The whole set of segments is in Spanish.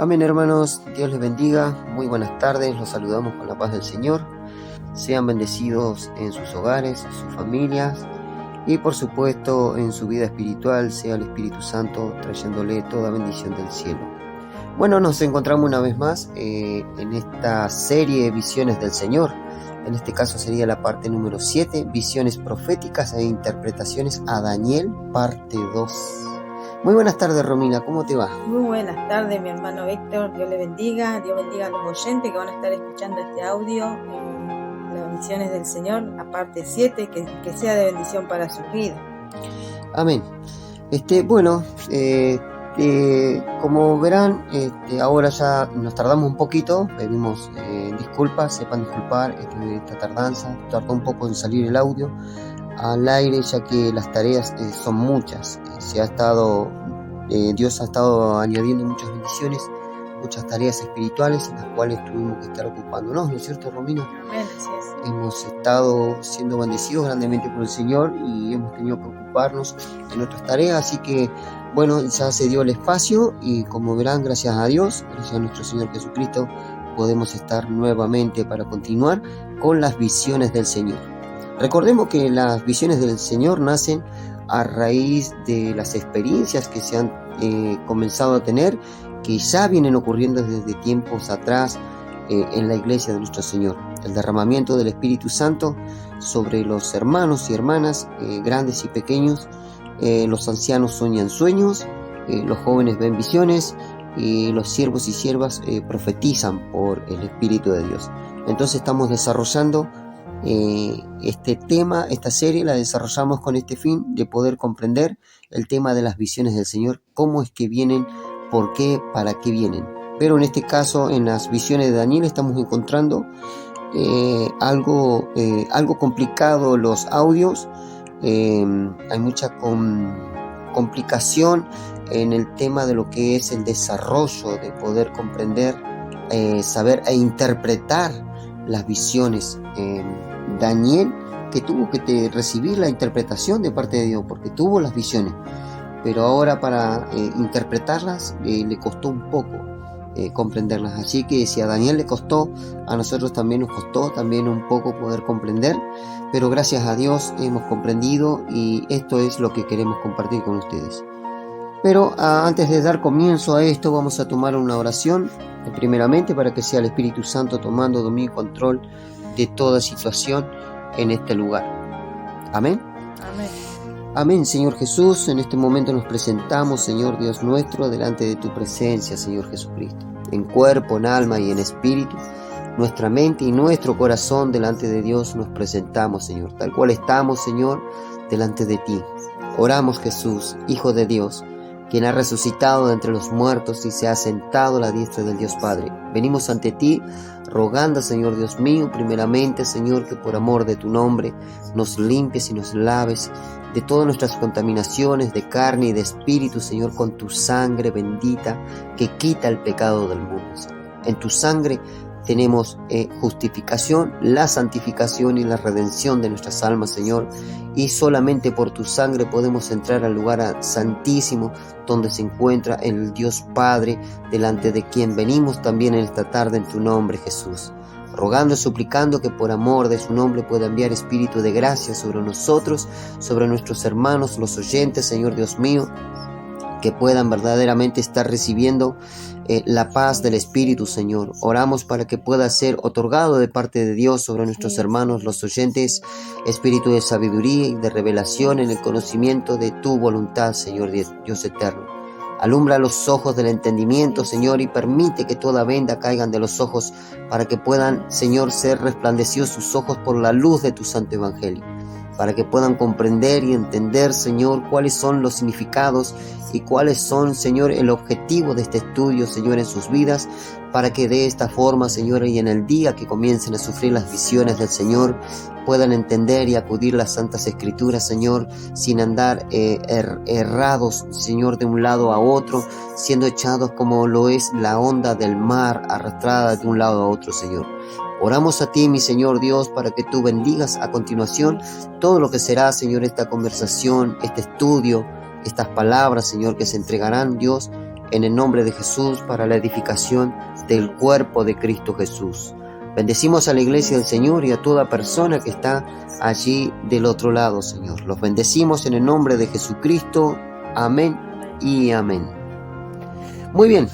Amén, hermanos, Dios les bendiga, muy buenas tardes, los saludamos con la paz del Señor. Sean bendecidos en sus hogares, en sus familias y por supuesto en su vida espiritual, sea el Espíritu Santo trayéndole toda bendición del cielo. Bueno, nos encontramos una vez más en esta serie Visiones del Señor. En este caso sería la parte número 7, Visiones proféticas e interpretaciones a Daniel, parte 2. Muy buenas tardes, Romina, ¿cómo te va? Muy buenas tardes, mi hermano Víctor, Dios le bendiga, Dios bendiga a los oyentes que van a estar escuchando este audio, las bendiciones del Señor, la parte 7, que sea de bendición para su vida. Amén. Bueno, como verán, ahora ya nos tardamos un poquito, pedimos disculpas, sepan disculpar esta tardanza, tardó un poco en salir el audio al aire, ya que las tareas son muchas. Dios ha estado añadiendo muchas bendiciones, muchas tareas espirituales en las cuales tuvimos que estar ocupándonos, ¿no es cierto, Romina? Amén, así es. Hemos estado siendo bendecidos grandemente por el Señor y hemos tenido que ocuparnos en nuestras tareas, así que bueno, ya se dio el espacio y como verán, gracias a Dios, gracias a nuestro Señor Jesucristo, podemos estar nuevamente para continuar con las visiones del Señor. Recordemos que las visiones del Señor nacen a raíz de las experiencias que se han comenzado a tener, que ya vienen ocurriendo desde tiempos atrás en la iglesia de nuestro Señor. El derramamiento del Espíritu Santo sobre los hermanos y hermanas, grandes y pequeños. Los ancianos sueñan sueños, los jóvenes ven visiones, y los siervos y siervas profetizan por el Espíritu de Dios. Entonces estamos desarrollando este tema, esta serie la desarrollamos con este fin de poder comprender el tema de las visiones del Señor, cómo es que vienen, por qué, para qué vienen. Pero en este caso, en las visiones de Daniel estamos encontrando algo complicado los audios. Hay mucha complicación en el tema de lo que es el desarrollo de poder comprender, saber e interpretar las visiones. Daniel, que tuvo que recibir la interpretación de parte de Dios, porque tuvo las visiones, pero ahora para interpretarlas le costó un poco comprenderlas. Así que si a Daniel le costó, a nosotros también nos costó también un poco poder comprender, pero gracias a Dios hemos comprendido y esto es lo que queremos compartir con ustedes. Pero antes de dar comienzo a esto, vamos a tomar una oración primeramente para que sea el Espíritu Santo tomando dominio y control de toda situación en este lugar. Amén. Amén. Amén, Señor Jesús. En este momento nos presentamos, Señor Dios nuestro, delante de tu presencia, Señor Jesucristo, en cuerpo, en alma y en espíritu. Nuestra mente y nuestro corazón delante de Dios nos presentamos, Señor, tal cual estamos, Señor, delante de ti. Oramos, Jesús, Hijo de Dios, quien ha resucitado de entre los muertos y se ha sentado a la diestra del Dios Padre. Venimos ante ti, rogando, Señor Dios mío, primeramente, Señor, que por amor de tu nombre nos limpies y nos laves de todas nuestras contaminaciones de carne y de espíritu, Señor, con tu sangre bendita que quita el pecado del mundo. En tu sangre tenemos justificación, la santificación y la redención de nuestras almas, Señor, y solamente por tu sangre podemos entrar al lugar santísimo donde se encuentra el Dios Padre, delante de quien venimos también en esta tarde en tu nombre, Jesús, rogando y suplicando que por amor de su nombre pueda enviar espíritu de gracia sobre nosotros, sobre nuestros hermanos, los oyentes, Señor Dios mío, que puedan verdaderamente estar recibiendo la paz del Espíritu, Señor. Oramos para que pueda ser otorgado de parte de Dios sobre nuestros hermanos, los oyentes, espíritu de sabiduría y de revelación en el conocimiento de tu voluntad, Señor Dios eterno. Alumbra los ojos del entendimiento, Señor, y permite que toda venda caigan de los ojos para que puedan, Señor, ser resplandecidos sus ojos por la luz de tu santo evangelio, para que puedan comprender y entender, Señor, cuáles son los significados y cuáles son, Señor, el objetivo de este estudio, Señor, en sus vidas, para que de esta forma, Señor, y en el día que comiencen a sufrir las visiones del Señor, puedan entender y acudir a las Santas Escrituras, Señor, sin andar errados, Señor, de un lado a otro, siendo echados como lo es la onda del mar, arrastrada de un lado a otro, Señor. Oramos a ti, mi Señor Dios, para que tú bendigas a continuación todo lo que será, Señor, esta conversación, este estudio, estas palabras, Señor, que se entregarán, Dios, en el nombre de Jesús para la edificación del cuerpo de Cristo Jesús. Bendecimos a la iglesia del Señor y a toda persona que está allí del otro lado, Señor. Los bendecimos en el nombre de Jesucristo. Amén y amén. Muy bien,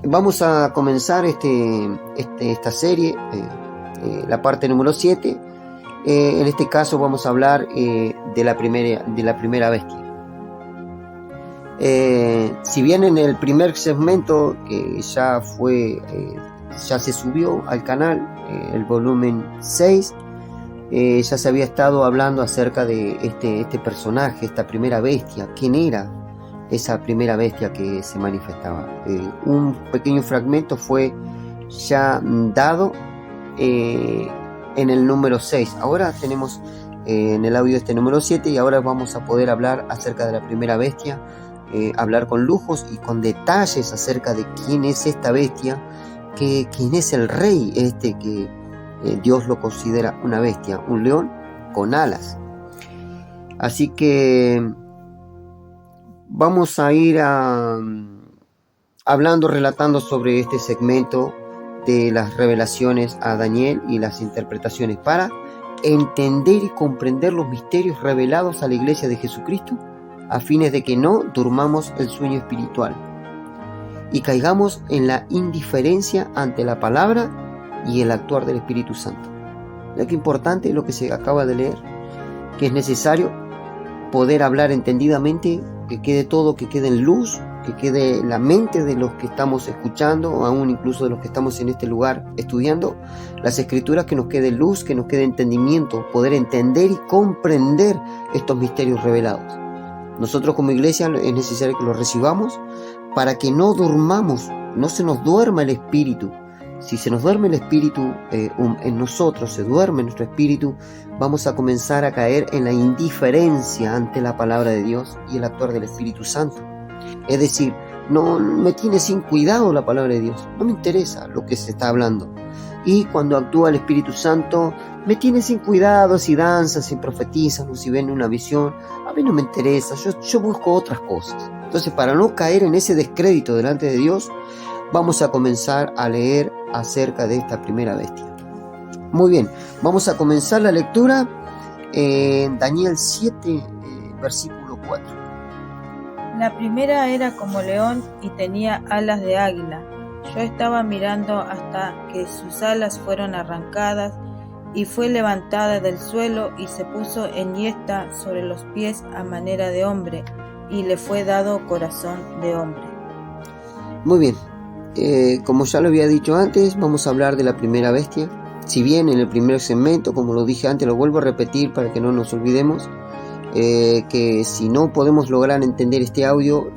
vamos a comenzar esta serie, la parte número 7. En este caso vamos a hablar de la primera bestia. Si bien en el primer segmento que ya se subió al canal, el volumen 6, ya se había estado hablando acerca de este personaje, esta primera bestia. ¿Quién era esa primera bestia que se manifestaba? Un pequeño fragmento fue ya dado en el número 6. Ahora tenemos en el audio número 7 y ahora vamos a poder hablar acerca de la primera bestia, hablar con lujos y con detalles acerca de quién es esta bestia, quién es el rey que Dios lo considera una bestia, un león con alas. Así que vamos a ir relatando sobre este segmento de las revelaciones a Daniel y las interpretaciones para entender y comprender los misterios revelados a la iglesia de Jesucristo, a fines de que no durmamos el sueño espiritual y caigamos en la indiferencia ante la palabra y el actuar del Espíritu Santo. Mira qué importante lo que se acaba de leer, que es necesario poder hablar entendidamente, que quede todo, que quede en luz, que quede la mente de los que estamos escuchando, o aún incluso de los que estamos en este lugar estudiando las Escrituras, que nos quede luz, que nos quede entendimiento, poder entender y comprender estos misterios revelados. Nosotros como iglesia es necesario que los recibamos para que no durmamos, no se nos duerma el espíritu. Si se nos duerme el espíritu en nosotros, se duerme nuestro espíritu, vamos a comenzar a caer en la indiferencia ante la palabra de Dios y el actuar del Espíritu Santo. Es decir, no me tiene sin cuidado la palabra de Dios, no me interesa lo que se está hablando. Y cuando actúa el Espíritu Santo, me tiene sin cuidado si danzan, si profetizan o si ven una visión. A mí no me interesa, yo busco otras cosas. Entonces, para no caer en ese descrédito delante de Dios, vamos a comenzar a leer acerca de esta primera bestia. Muy bien, vamos a comenzar la lectura en Daniel 7, versículo 4. La primera era como león y tenía alas de águila. Yo estaba mirando hasta que sus alas fueron arrancadas y fue levantada del suelo y se puso enhiesta sobre los pies a manera de hombre y le fue dado corazón de hombre. Muy bien. Como ya lo había dicho antes, vamos a hablar de la primera bestia. Si bien en el primer segmento, como lo dije antes, lo vuelvo a repetir para que no nos olvidemos, que si no podemos lograr entender este audio,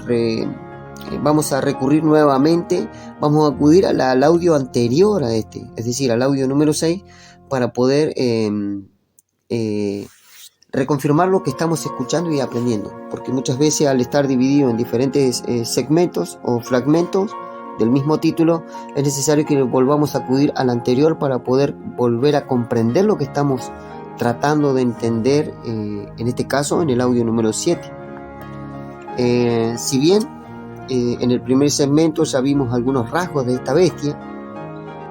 vamos a recurrir nuevamente, vamos a acudir al audio anterior a es decir, al audio número 6, para poder reconfirmar lo que estamos escuchando y aprendiendo, porque muchas veces al estar dividido en diferentes segmentos o fragmentos del mismo título, es necesario que volvamos a acudir al anterior para poder volver a comprender lo que estamos tratando de entender, en este caso en el audio número 7. Si bien en el primer segmento ya vimos algunos rasgos de esta bestia,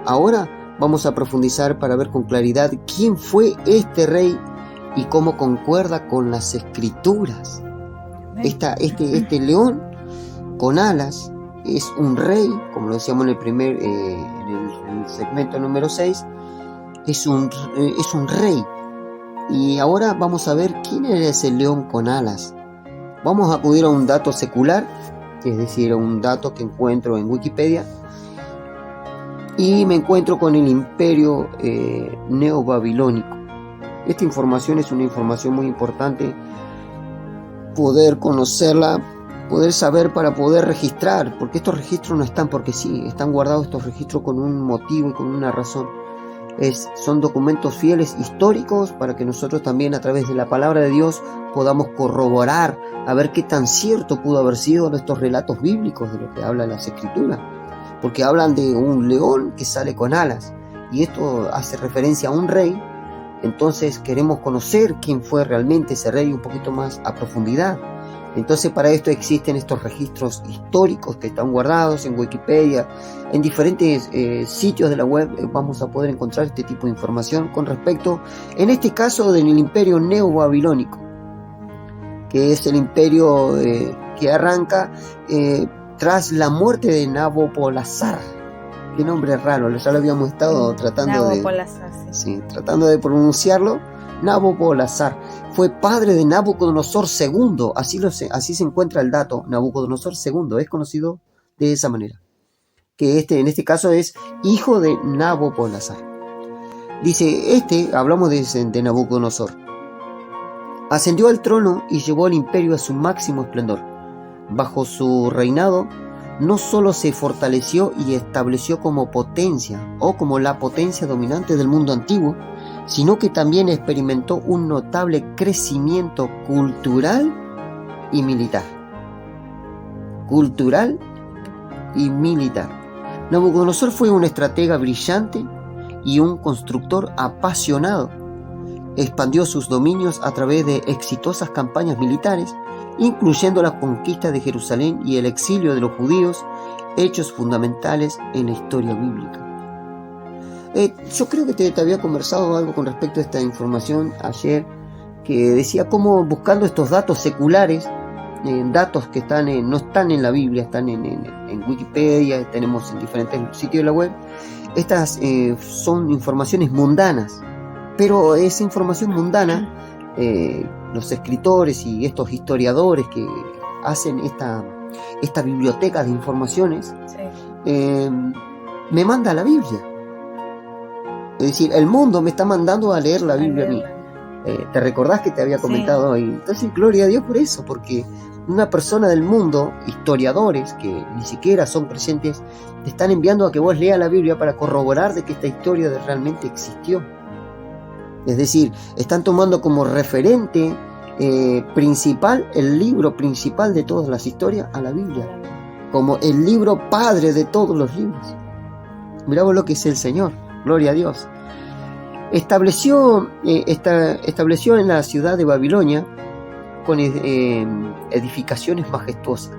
ahora vamos a profundizar para ver con claridad quién fue este rey y cómo concuerda con las Escrituras. Este león con alas es un rey, como lo decíamos en el segmento número 6, es un rey. Y ahora vamos a ver quién era ese león con alas. Vamos a acudir a un dato secular, es decir, a un dato que encuentro en Wikipedia, y me encuentro con el imperio neobabilónico. Esta información es una información muy importante, poder conocerla, poder saber para poder registrar, porque estos registros no están porque sí, están guardados estos registros con un motivo y con una razón. Son documentos fieles, históricos, para que nosotros también a través de la palabra de Dios podamos corroborar, a ver qué tan cierto pudo haber sido estos relatos bíblicos de lo que hablan las Escrituras, porque hablan de un león que sale con alas, y esto hace referencia a un rey. Entonces queremos conocer quién fue realmente ese rey un poquito más a profundidad. Entonces para esto existen estos registros históricos que están guardados en Wikipedia, en diferentes sitios de la web vamos a poder encontrar este tipo de información con respecto, en este caso, del imperio neobabilónico, que es el imperio que arranca tras la muerte de Nabopolassar. Qué nombre raro, ya lo habíamos estado tratando de pronunciarlo. Nabopolassar fue padre de Nabucodonosor II, así se encuentra el dato. Nabucodonosor II es conocido de esa manera, que en este caso es hijo de Nabopolassar. Dice, hablamos de Nabucodonosor, ascendió al trono y llevó al imperio a su máximo esplendor. Bajo su reinado no solo se fortaleció y estableció como potencia o como la potencia dominante del mundo antiguo, sino que también experimentó un notable crecimiento cultural y militar. Nabucodonosor fue un estratega brillante y un constructor apasionado. Expandió sus dominios a través de exitosas campañas militares, incluyendo la conquista de Jerusalén y el exilio de los judíos, hechos fundamentales en la historia bíblica. Yo creo que te había conversado algo con respecto a esta información ayer, que decía cómo buscando estos datos seculares, datos que no están en la Biblia, están en Wikipedia, tenemos en diferentes sitios de la web, estas son informaciones mundanas, pero esa información mundana, los escritores y estos historiadores que hacen esta biblioteca de informaciones, me manda a la Biblia. Es decir, el mundo me está mandando a leer la Biblia a mí. ¿Te recordás que te había comentado hoy? Entonces, gloria a Dios por eso, porque una persona del mundo, historiadores que ni siquiera son creyentes, te están enviando a que vos leas la Biblia para corroborar de que esta historia realmente existió. Es decir, están tomando como referente principal, el libro principal de todas las historias, a la Biblia, como el libro padre de todos los libros. Mirá vos lo que es el Señor, gloria a Dios. Estableció en la ciudad de Babilonia con edificaciones majestuosas.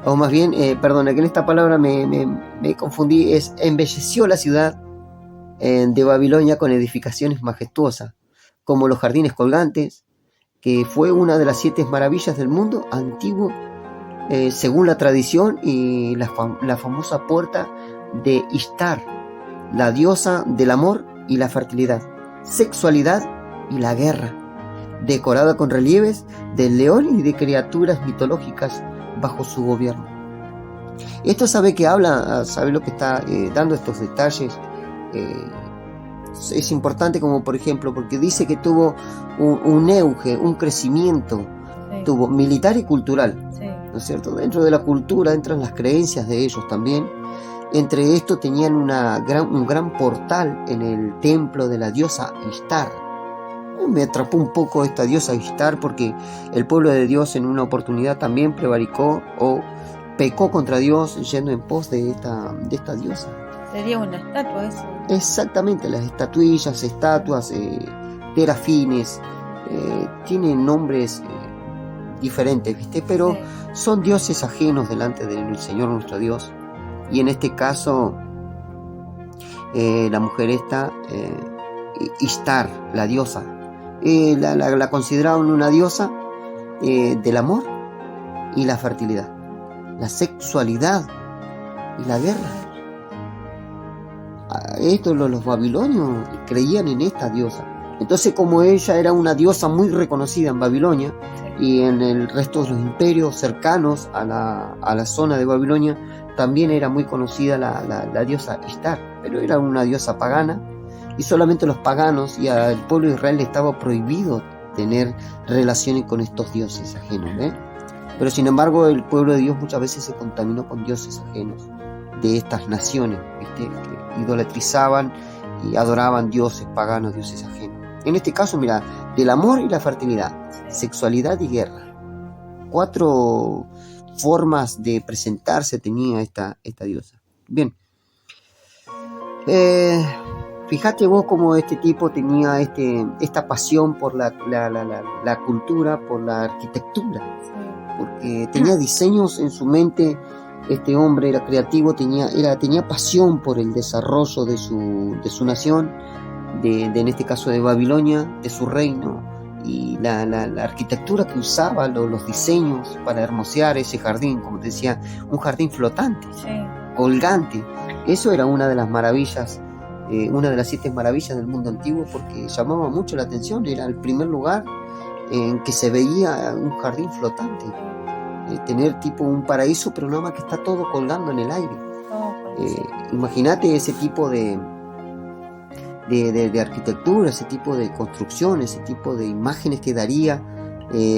O más bien, perdona, que en esta palabra me confundí, embelleció la ciudad de Babilonia con edificaciones majestuosas, como los jardines colgantes, que fue una de las 7 maravillas del mundo antiguo, según la tradición, y la famosa puerta de Ishtar, la diosa del amor y la fertilidad, sexualidad y la guerra, decorada con relieves del león y de criaturas mitológicas bajo su gobierno. Esto sabe lo que está dando estos detalles. Es importante, como por ejemplo, porque dice que tuvo un auge, un crecimiento, tuvo militar y cultural, ¿no es cierto? Dentro de la cultura entran las creencias de ellos también. Entre esto tenían un gran portal en el templo de la diosa Ishtar. Me atrapó un poco esta diosa Ishtar, porque el pueblo de Dios en una oportunidad también prevaricó o pecó contra Dios yendo en pos de esta diosa. Sería una estatua eso. Exactamente, las estatuas, terafines, tienen nombres diferentes, ¿viste? Pero son dioses ajenos delante del Señor nuestro Dios. Y en este caso, la mujer esta, Ishtar, la diosa, la consideraban una diosa del amor y la fertilidad, la sexualidad y la guerra. Los babilonios creían en esta diosa. Entonces, como ella era una diosa muy reconocida en Babilonia y en el resto de los imperios cercanos a la zona de Babilonia, también era muy conocida la diosa Ishtar, pero era una diosa pagana, y solamente los paganos y al pueblo de Israel le estaba prohibido tener relaciones con estos dioses ajenos, Pero sin embargo, el pueblo de Dios muchas veces se contaminó con dioses ajenos de estas naciones, ¿viste? Que idolatrizaban y adoraban dioses paganos, dioses ajenos. En este caso, mira, del amor y la fertilidad, sexualidad y guerra. 4 formas de presentarse tenía esta diosa. Bien. Fíjate vos cómo este tipo tenía esta pasión por la cultura, por la arquitectura, porque tenía diseños en su mente. Este hombre era creativo, tenía pasión por el desarrollo de su nación, en este caso de Babilonia, de su reino, y la arquitectura que usaba, los diseños para hermosear ese jardín, como te decía, un jardín flotante, colgante. Eso era una de las maravillas, una de las 7 maravillas del mundo antiguo, porque llamaba mucho la atención. Era el primer lugar en que se veía un jardín flotante, tener tipo un paraíso, pero nada más que está todo colgando en el aire. Imagínate ese tipo de arquitectura, ese tipo de construcción, ese tipo de imágenes que daría,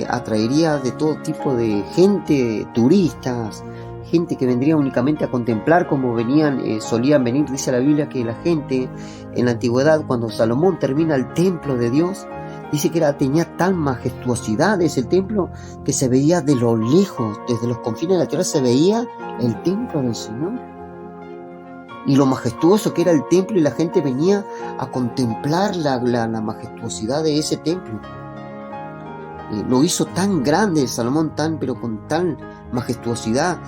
atraería de todo tipo de gente, turistas, gente que vendría únicamente a contemplar, como solían venir. Dice la Biblia que la gente en la antigüedad, cuando Salomón termina el templo de Dios, dice que tenía tal majestuosidad ese templo que se veía de lo lejos, desde los confines de la tierra se veía el templo del Señor. Y lo majestuoso que era el templo, y la gente venía a contemplar la majestuosidad de ese templo. Lo hizo tan grande Salomón, pero con tal majestuosidad.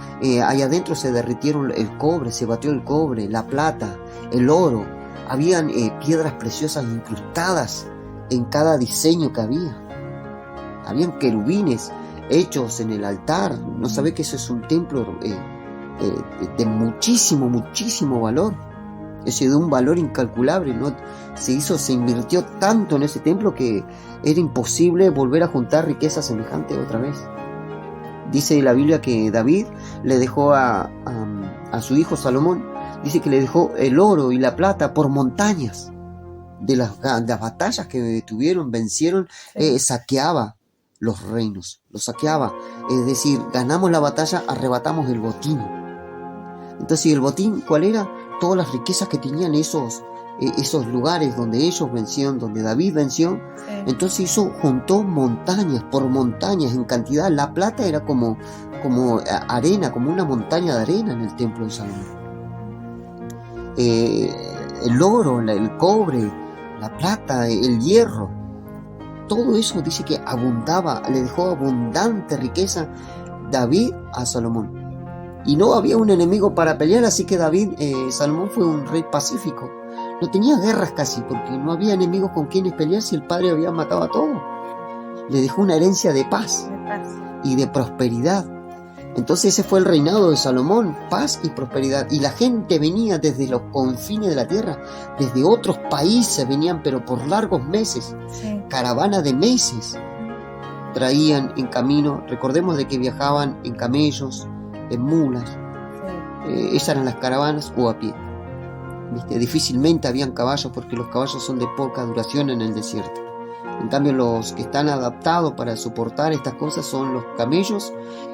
Allá adentro se derritieron el cobre, se batió el cobre, la plata, el oro. Habían piedras preciosas incrustadas en cada diseño que había. Habían querubines hechos en el altar. No sabés que eso es un templo de muchísimo, muchísimo valor. Es de un valor incalculable, ¿no? Se invirtió tanto en ese templo que era imposible volver a juntar riqueza semejante otra vez. Dice la Biblia que David le dejó a su hijo Salomón, dice que le dejó el oro y la plata por montañas. De las batallas que tuvieron, vencieron, saqueaba los reinos, los saqueaba. Es decir, ganamos la batalla, arrebatamos el botín. Entonces, ¿el botín cuál era? Todas las riquezas que tenían esos lugares donde ellos vencieron, donde David venció. Entonces juntó montañas por montañas en cantidad. La plata era como arena, como una montaña de arena en el templo de Salomón. El oro, el cobre, la plata, el hierro, todo eso dice que abundaba, le dejó abundante riqueza David a Salomón. Y no había un enemigo para pelear, así que Salomón fue un rey pacífico. No tenía guerras casi, porque no había enemigos con quienes pelear si el padre había matado a todos. Le dejó una herencia de paz y de prosperidad. Entonces ese fue el reinado de Salomón, paz y prosperidad. Y la gente venía desde los confines de la tierra, desde otros países venían, pero por largos meses, caravana de meses, traían en camino. Recordemos de que viajaban en camellos, en mulas, esas eran las caravanas, o a pie. ¿Viste? Difícilmente habían caballos, porque los caballos son de poca duración en el desierto. En cambio, los que están adaptados para soportar estas cosas son los camellos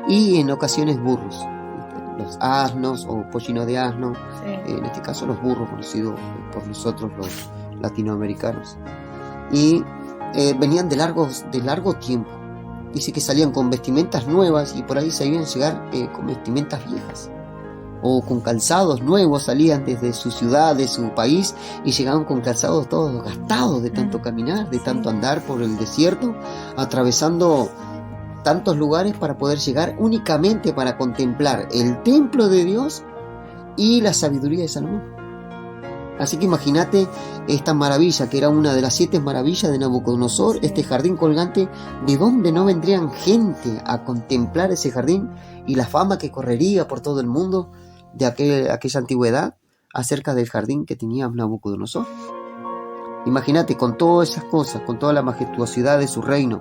y en ocasiones burros, ¿viste? Los asnos o pollinos de asno, en este caso los burros, conocidos por nosotros los latinoamericanos. Y venían de largo tiempo. Dice que salían con vestimentas nuevas y por ahí sabían llegar con vestimentas viejas. O con calzados nuevos, salían desde su ciudad, de su país, y llegaban con calzados todos gastados de tanto caminar, de tanto andar por el desierto, atravesando tantos lugares para poder llegar únicamente para contemplar el templo de Dios y la sabiduría de Salomón. Así que imagínate esta maravilla, que era una de las 7 maravillas de Nabucodonosor, este jardín colgante. ¿De dónde no vendrían gente a contemplar ese jardín? Y la fama que correría por todo el mundo de aquella antigüedad acerca del jardín que tenía Nabucodonosor. Imagínate, con todas esas cosas, con toda la majestuosidad de su reino,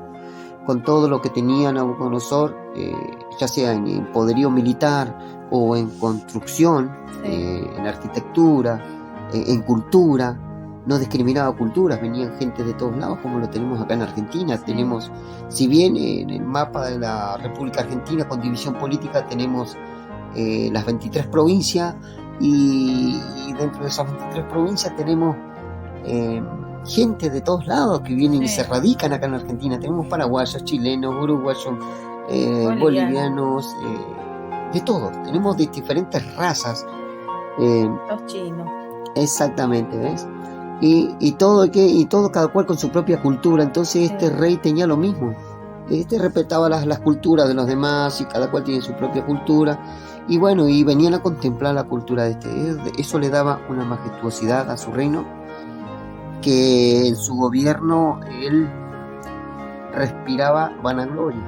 con todo lo que tenía Nabucodonosor, ya sea en poderío militar o en construcción, en arquitectura, en cultura. No discriminaba culturas, venían gente de todos lados, como lo tenemos acá en Argentina. Tenemos, si bien en el mapa de la República Argentina con división política tenemos las 23 provincias, y dentro de esas 23 provincias tenemos gente de todos lados que vienen y se radican acá en Argentina. Tenemos paraguayos, chilenos, uruguayos, bolivianos, de todos. Tenemos de diferentes razas. Los chinos. Exactamente, ¿ves? y todo cada cual con su propia cultura. Entonces este rey tenía lo mismo. Respetaba las culturas de los demás y cada cual tiene su propia cultura. Y bueno, y venían a contemplar la cultura de Eso le daba una majestuosidad a su reino, que en su gobierno él respiraba vanagloria,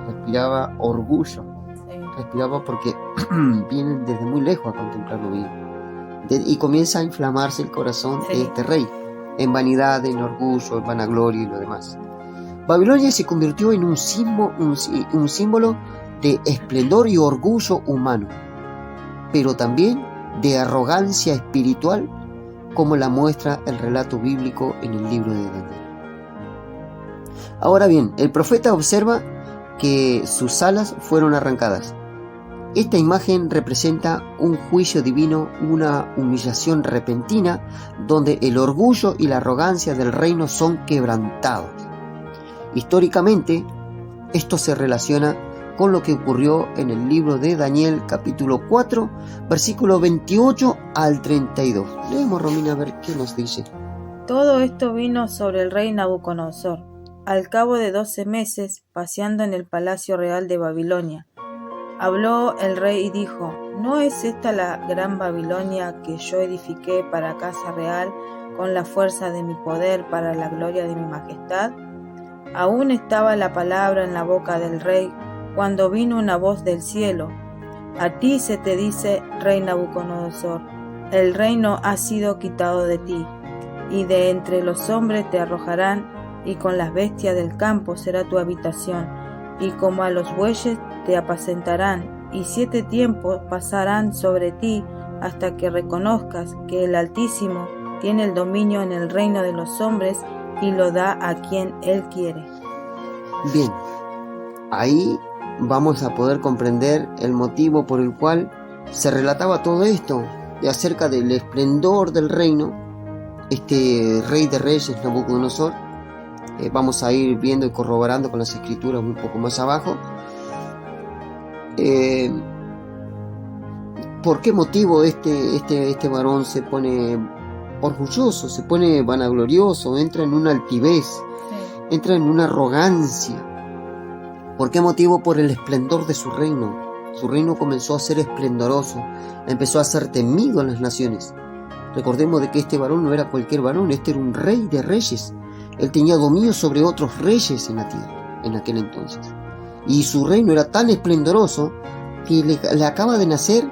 respiraba orgullo, respiraba porque vienen desde muy lejos a contemplarlo bien. Y comienza a inflamarse el corazón de este rey, en vanidad, en orgullo, en vanagloria y lo demás. Babilonia se convirtió en un símbolo de esplendor y orgullo humano, pero también de arrogancia espiritual, como la muestra el relato bíblico en el libro de Daniel. Ahora bien, el profeta observa que sus alas fueron arrancadas. Esta imagen representa un juicio divino, una humillación repentina, donde el orgullo y la arrogancia del reino son quebrantados. Históricamente, esto se relaciona con lo que ocurrió en el libro de Daniel, capítulo 4, versículo 28 al 32. Leemos, Romina, a ver qué nos dice. Todo esto vino sobre el rey Nabucodonosor, al cabo de 12 meses, paseando en el palacio real de Babilonia. Habló el rey y dijo: ¿No es esta la gran Babilonia que yo edifiqué para casa real con la fuerza de mi poder para la gloria de mi majestad? Aún estaba la palabra en la boca del rey cuando vino una voz del cielo: A ti se te dice, rey Nabucodonosor, el reino ha sido quitado de ti, y de entre los hombres te arrojarán, y con las bestias del campo será tu habitación, y como a los bueyes te apacentarán, y 7 tiempos pasarán sobre ti hasta que reconozcas que el Altísimo tiene el dominio en el reino de los hombres y lo da a quien Él quiere. Bien, ahí vamos a poder comprender el motivo por el cual se relataba todo esto, acerca del esplendor del reino, este rey de reyes, Nabucodonosor. Vamos a ir viendo y corroborando con las escrituras un poco más abajo. ¿Por qué motivo este varón se pone orgulloso, se pone vanaglorioso, entra en una altivez, entra en una arrogancia? ¿Por qué motivo? Por el esplendor de su reino. Su reino comenzó a ser esplendoroso, empezó a ser temido en las naciones. Recordemos de que este varón no era cualquier varón, este era un rey de reyes. Él tenía dominio sobre otros reyes en la tierra, en aquel entonces. Y su reino era tan esplendoroso que le acaba de nacer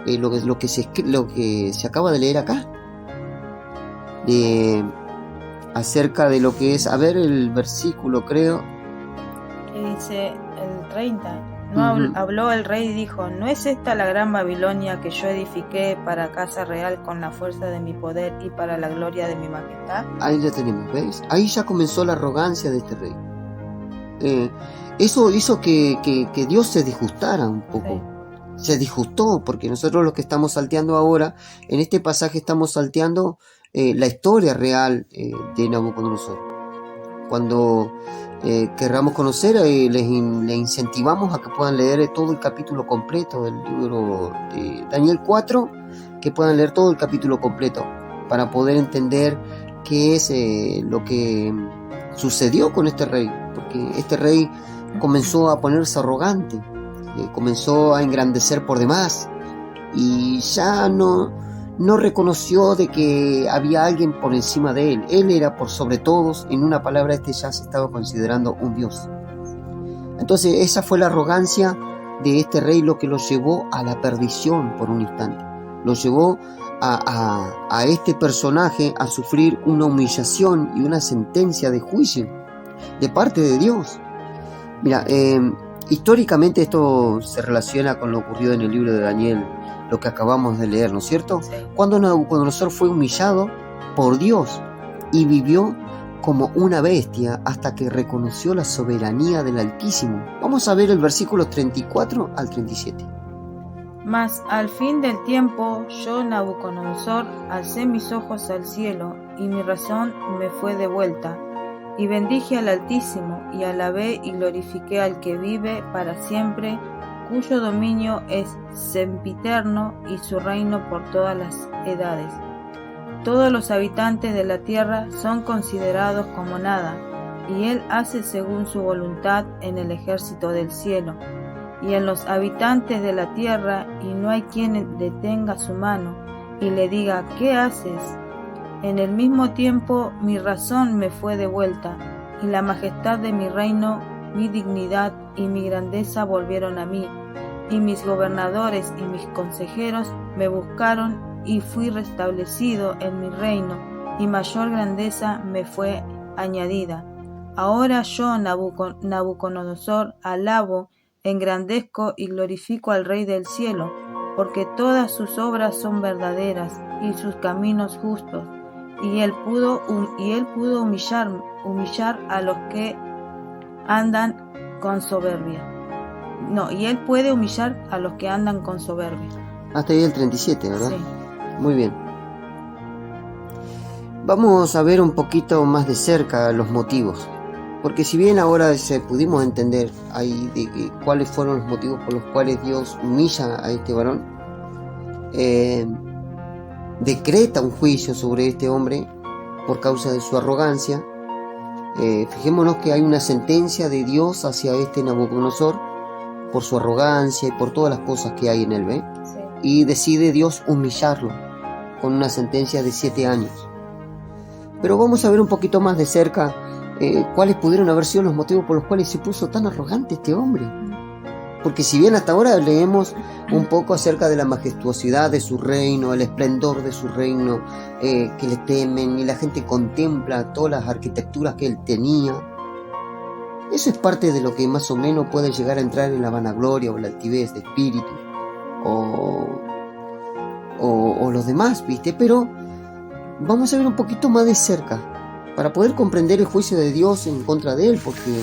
lo que se acaba de leer acá. Acerca de lo que es, a ver el versículo, creo. Que dice el 30. Habló el rey y dijo: ¿No es esta la gran Babilonia que yo edifiqué para casa real con la fuerza de mi poder y para la gloria de mi majestad? Ahí ya tenemos, ¿ves? Ahí ya comenzó la arrogancia de este rey. Eso hizo que Dios se disgustara un poco. Sí. Se disgustó, porque nosotros lo que estamos salteando ahora, en este pasaje estamos salteando la historia real de Nabucodonosor. Cuando querramos conocer, les incentivamos a que puedan leer todo el capítulo completo del libro de Daniel 4, que puedan leer todo el capítulo completo para poder entender qué es lo que sucedió con este rey, porque este rey comenzó a ponerse arrogante, comenzó a engrandecer por demás y ya no reconoció de que había alguien por encima de él. Él era por sobre todos. En una palabra, ya se estaba considerando un dios. Entonces esa fue la arrogancia de este rey lo que lo llevó a la perdición por un instante. Lo llevó a este personaje a sufrir una humillación y una sentencia de juicio de parte de Dios. Mira, históricamente esto se relaciona con lo ocurrido en el libro de Daniel, lo que acabamos de leer, ¿no es cierto? Sí. Cuando Nabucodonosor fue humillado por Dios y vivió como una bestia hasta que reconoció la soberanía del Altísimo. Vamos a ver el versículo 34 al 37. Mas al fin del tiempo, yo, Nabucodonosor, alcé mis ojos al cielo, y mi razón me fue devuelta, y bendije al Altísimo, y alabé y glorifiqué al que vive para siempre, cuyo dominio es sempiterno y su reino por todas las edades. todos los habitantes de la tierra son considerados como nada, y Él hace según su voluntad en el ejército del cielo, y en los habitantes de la tierra, y no hay quien detenga su mano, y le diga, ¿qué haces? En el mismo tiempo mi razón me fue devuelta, y la majestad de mi reino, mi dignidad y mi grandeza volvieron a mí, y mis gobernadores y mis consejeros me buscaron, y fui restablecido en mi reino, y mayor grandeza me fue añadida. Ahora yo, Nabucodonosor, alabo, engrandezco y glorifico al Rey del cielo, porque todas sus obras son verdaderas y sus caminos justos, y él pudo humillar a los que andan con soberbia. Y él puede humillar a los que andan con soberbia. Hasta ahí el 37, ¿verdad? Sí. Muy bien. Vamos a ver un poquito más de cerca los motivos. Porque si bien ahora pudimos entender ahí cuáles fueron los motivos por los cuales Dios humilla a este varón, decreta un juicio sobre este hombre por causa de su arrogancia. Fijémonos que hay una sentencia de Dios hacia este Nabucodonosor por su arrogancia y por todas las cosas que hay en él, ¿ve? Sí. Y decide Dios humillarlo con una sentencia de 7 años. Pero vamos a ver un poquito más de cerca cuáles pudieron haber sido los motivos por los cuales se puso tan arrogante este hombre. Porque si bien hasta ahora leemos un poco acerca de la majestuosidad de su reino, el esplendor de su reino, que le temen y la gente contempla todas las arquitecturas que él tenía, eso es parte de lo que más o menos puede llegar a entrar en la vanagloria o la altivez de espíritu o los demás, ¿viste? Pero vamos a ver un poquito más de cerca para poder comprender el juicio de Dios en contra de él, porque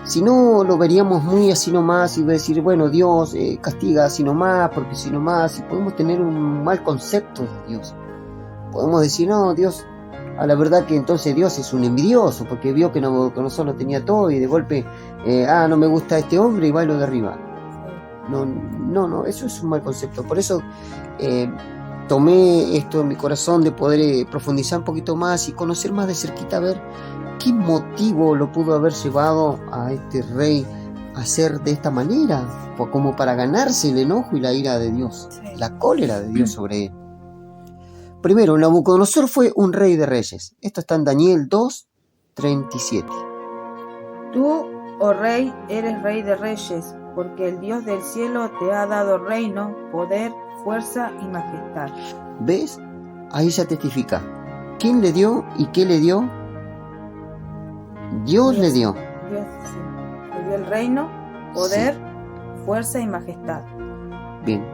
si no lo veríamos muy así nomás y decir, bueno, Dios castiga así nomás, porque así nomás, y podemos tener un mal concepto de Dios. Podemos decir, no, Dios, a la verdad que entonces Dios es un envidioso, porque vio que Nabucodonosor lo tenía todo y de golpe, no me gusta este hombre y va y lo derriba. No, eso es un mal concepto. Por eso tomé esto en mi corazón de poder profundizar un poquito más y conocer más de cerquita, a ver qué motivo lo pudo haber llevado a este rey a hacer de esta manera, como para ganarse el enojo y la ira de Dios, la cólera de Dios sobre él. Primero, Nabucodonosor fue un rey de reyes. Esto está en Daniel 2:37. Tú, oh rey, eres rey de reyes, porque el Dios del cielo te ha dado reino, poder, fuerza y majestad. ¿Ves? Ahí se testifica. ¿Quién le dio y qué le dio? Dios le dio. Dios, sí. Le dio el reino, poder, fuerza y majestad. Bien.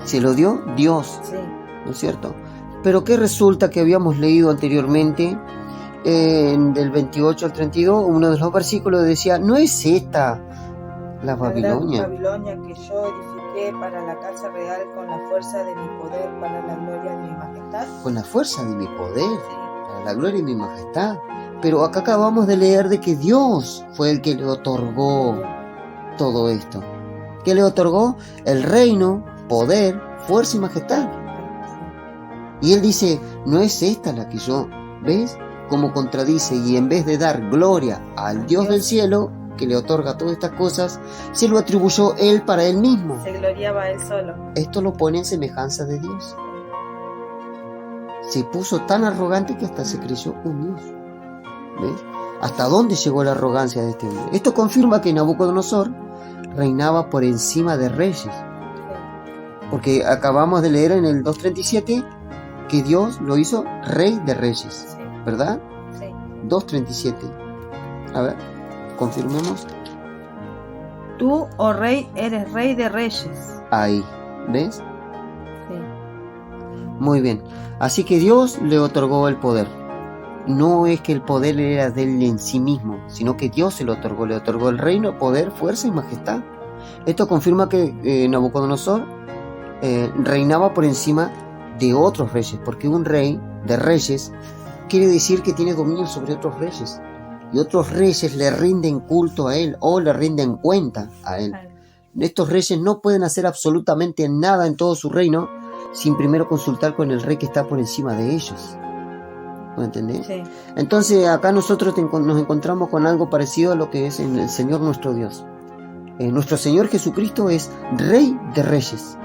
Se lo dio Dios. Sí. ¿No es cierto? Pero ¿qué resulta que habíamos leído anteriormente? Del 28 al 32, uno de los versículos decía, ¿no es esta la Babilonia? La Babilonia que yo edifiqué para la casa real con la fuerza de mi poder, para la gloria de mi majestad. Con la fuerza de mi poder, para la gloria de mi majestad. Pero acá acabamos de leer de que Dios fue el que le otorgó todo esto. ¿Qué le otorgó? El reino, poder, fuerza y majestad. Y él dice, no es esta la que yo, ¿ves? Como contradice, y en vez de dar gloria al Dios del cielo, que le otorga todas estas cosas, se lo atribuyó él para él mismo. Se gloriaba él solo. Esto lo pone en semejanza de Dios. Se puso tan arrogante que hasta se creyó un Dios. ¿Ves? ¿Hasta dónde llegó la arrogancia de este hombre? Esto confirma que Nabucodonosor reinaba por encima de reyes. Porque acabamos de leer en el 2:37 que Dios lo hizo rey de reyes. ¿Verdad? Sí. 2:37. A ver, confirmemos. Tú, oh rey, eres rey de reyes. Ahí, ¿ves? Sí. Muy bien. Así que Dios le otorgó el poder. No es que el poder era de él en sí mismo, sino que Dios se lo otorgó. Le otorgó el reino, poder, fuerza y majestad. Esto confirma que Nabucodonosor reinaba por encima de otros reyes, porque un rey de reyes quiere decir que tiene dominio sobre otros reyes, y otros reyes le rinden culto a él o le rinden cuenta a él. Estos reyes no pueden hacer absolutamente nada en todo su reino sin primero consultar con el rey que está por encima de ellos. ¿Me entendés? Sí. Entonces acá nosotros nos encontramos con algo parecido a lo que es en el Señor nuestro Dios. Nuestro Señor Jesucristo es Rey de Reyes.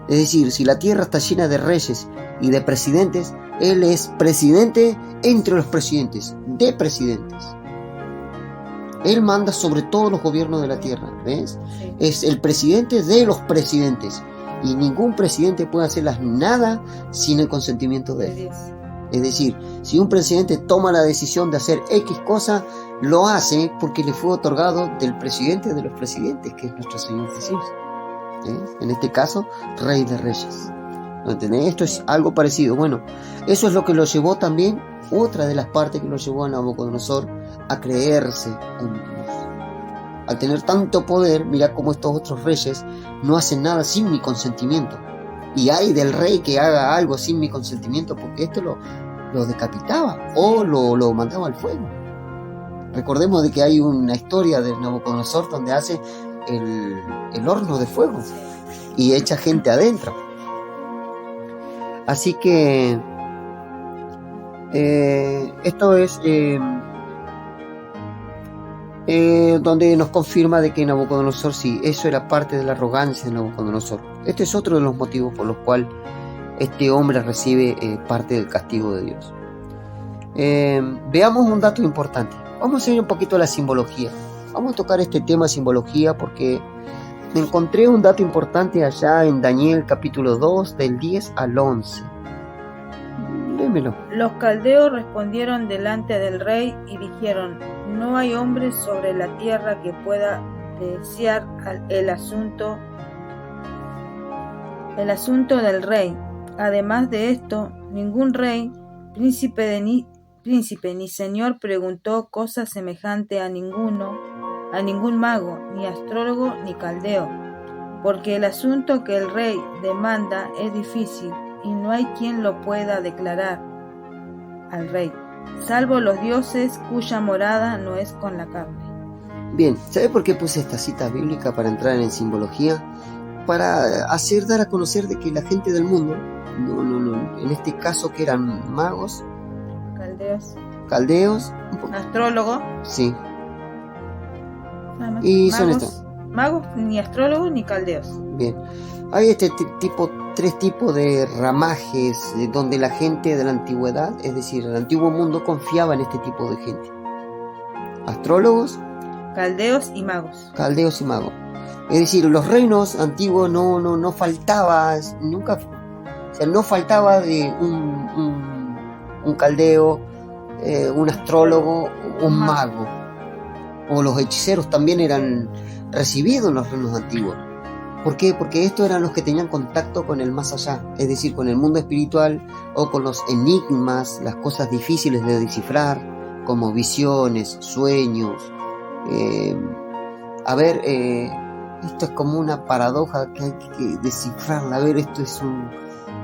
Es decir, si la tierra está llena de reyes y de presidentes, Él es presidente entre los presidentes, de presidentes. Él manda sobre todos los gobiernos de la tierra, ¿ves? Sí. Es el presidente de los presidentes. Y ningún presidente puede hacer nada sin el consentimiento de él. Dios. Es decir, si un presidente toma la decisión de hacer X cosa, lo hace porque le fue otorgado del presidente de los presidentes, que es nuestro Señor Jesús. En este caso, Rey de Reyes. ¿Entendés? Esto es algo parecido. Bueno, eso es lo que lo llevó también, otra de las partes que lo llevó a Nabucodonosor a creerse un Dios. Al tener tanto poder, mira cómo estos otros reyes no hacen nada sin mi consentimiento. Y hay del rey que haga algo sin mi consentimiento, porque esto lo decapitaba o lo mandaba al fuego. Recordemos de que hay una historia de Nabucodonosor donde hace el horno de fuego y echa gente adentro. Así que esto es donde nos confirma de que Nabucodonosor, sí, eso era parte de la arrogancia de Nabucodonosor. Este es otro de los motivos por los cuales este hombre recibe parte del castigo de Dios. Veamos un dato importante. Vamos a ir un poquito a la simbología. Vamos a tocar este tema de simbología porque me encontré un dato importante allá en Daniel capítulo 2 del 10 al 11. Léemelo. Los caldeos respondieron delante del rey y dijeron: no hay hombre sobre la tierra que pueda desear el asunto del rey. Además de esto, ningún rey, príncipe ni señor preguntó cosa semejante a ningún mago, ni astrólogo, ni caldeo, porque el asunto que el rey demanda es difícil y no hay quien lo pueda declarar al rey, salvo los dioses cuya morada no es con la carne. Bien, ¿sabe por qué puse esta cita bíblica para entrar en simbología? Para dar a conocer de que la gente del mundo, no, en este caso que eran magos, caldeos, astrólogo, sí, y magos, ni astrólogos ni caldeos. Bien, hay tres tipos de ramajes donde la gente de la antigüedad, es decir, el antiguo mundo, confiaba en este tipo de gente: astrólogos, caldeos y magos. Es decir, los reinos antiguos no faltaba nunca, o sea, no faltaba de un caldeo, un astrólogo, un mago. O los hechiceros también eran recibidos en los reinos antiguos. ¿Por qué? Porque estos eran los que tenían contacto con el más allá, es decir, con el mundo espiritual o con los enigmas, las cosas difíciles de descifrar, como visiones, sueños. Esto es como una paradoja que hay que descifrarla. Esto es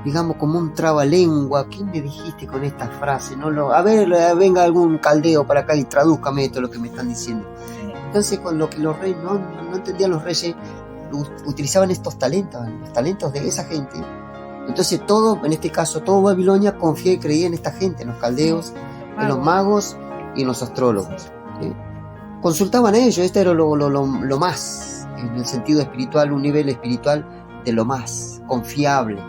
digamos como un trabalengua. ¿Qué me dijiste con esta frase? Venga algún caldeo para acá y tradúzcame esto lo que me están diciendo. Entonces, con lo que los reyes no entendían, los reyes utilizaban estos talentos, los talentos de esa gente. Entonces en este caso, todo Babilonia confía y creía en esta gente, en los caldeos, en los magos y en los astrólogos. Consultaban a ellos, este era lo más, en el sentido espiritual, un nivel espiritual de lo más confiable.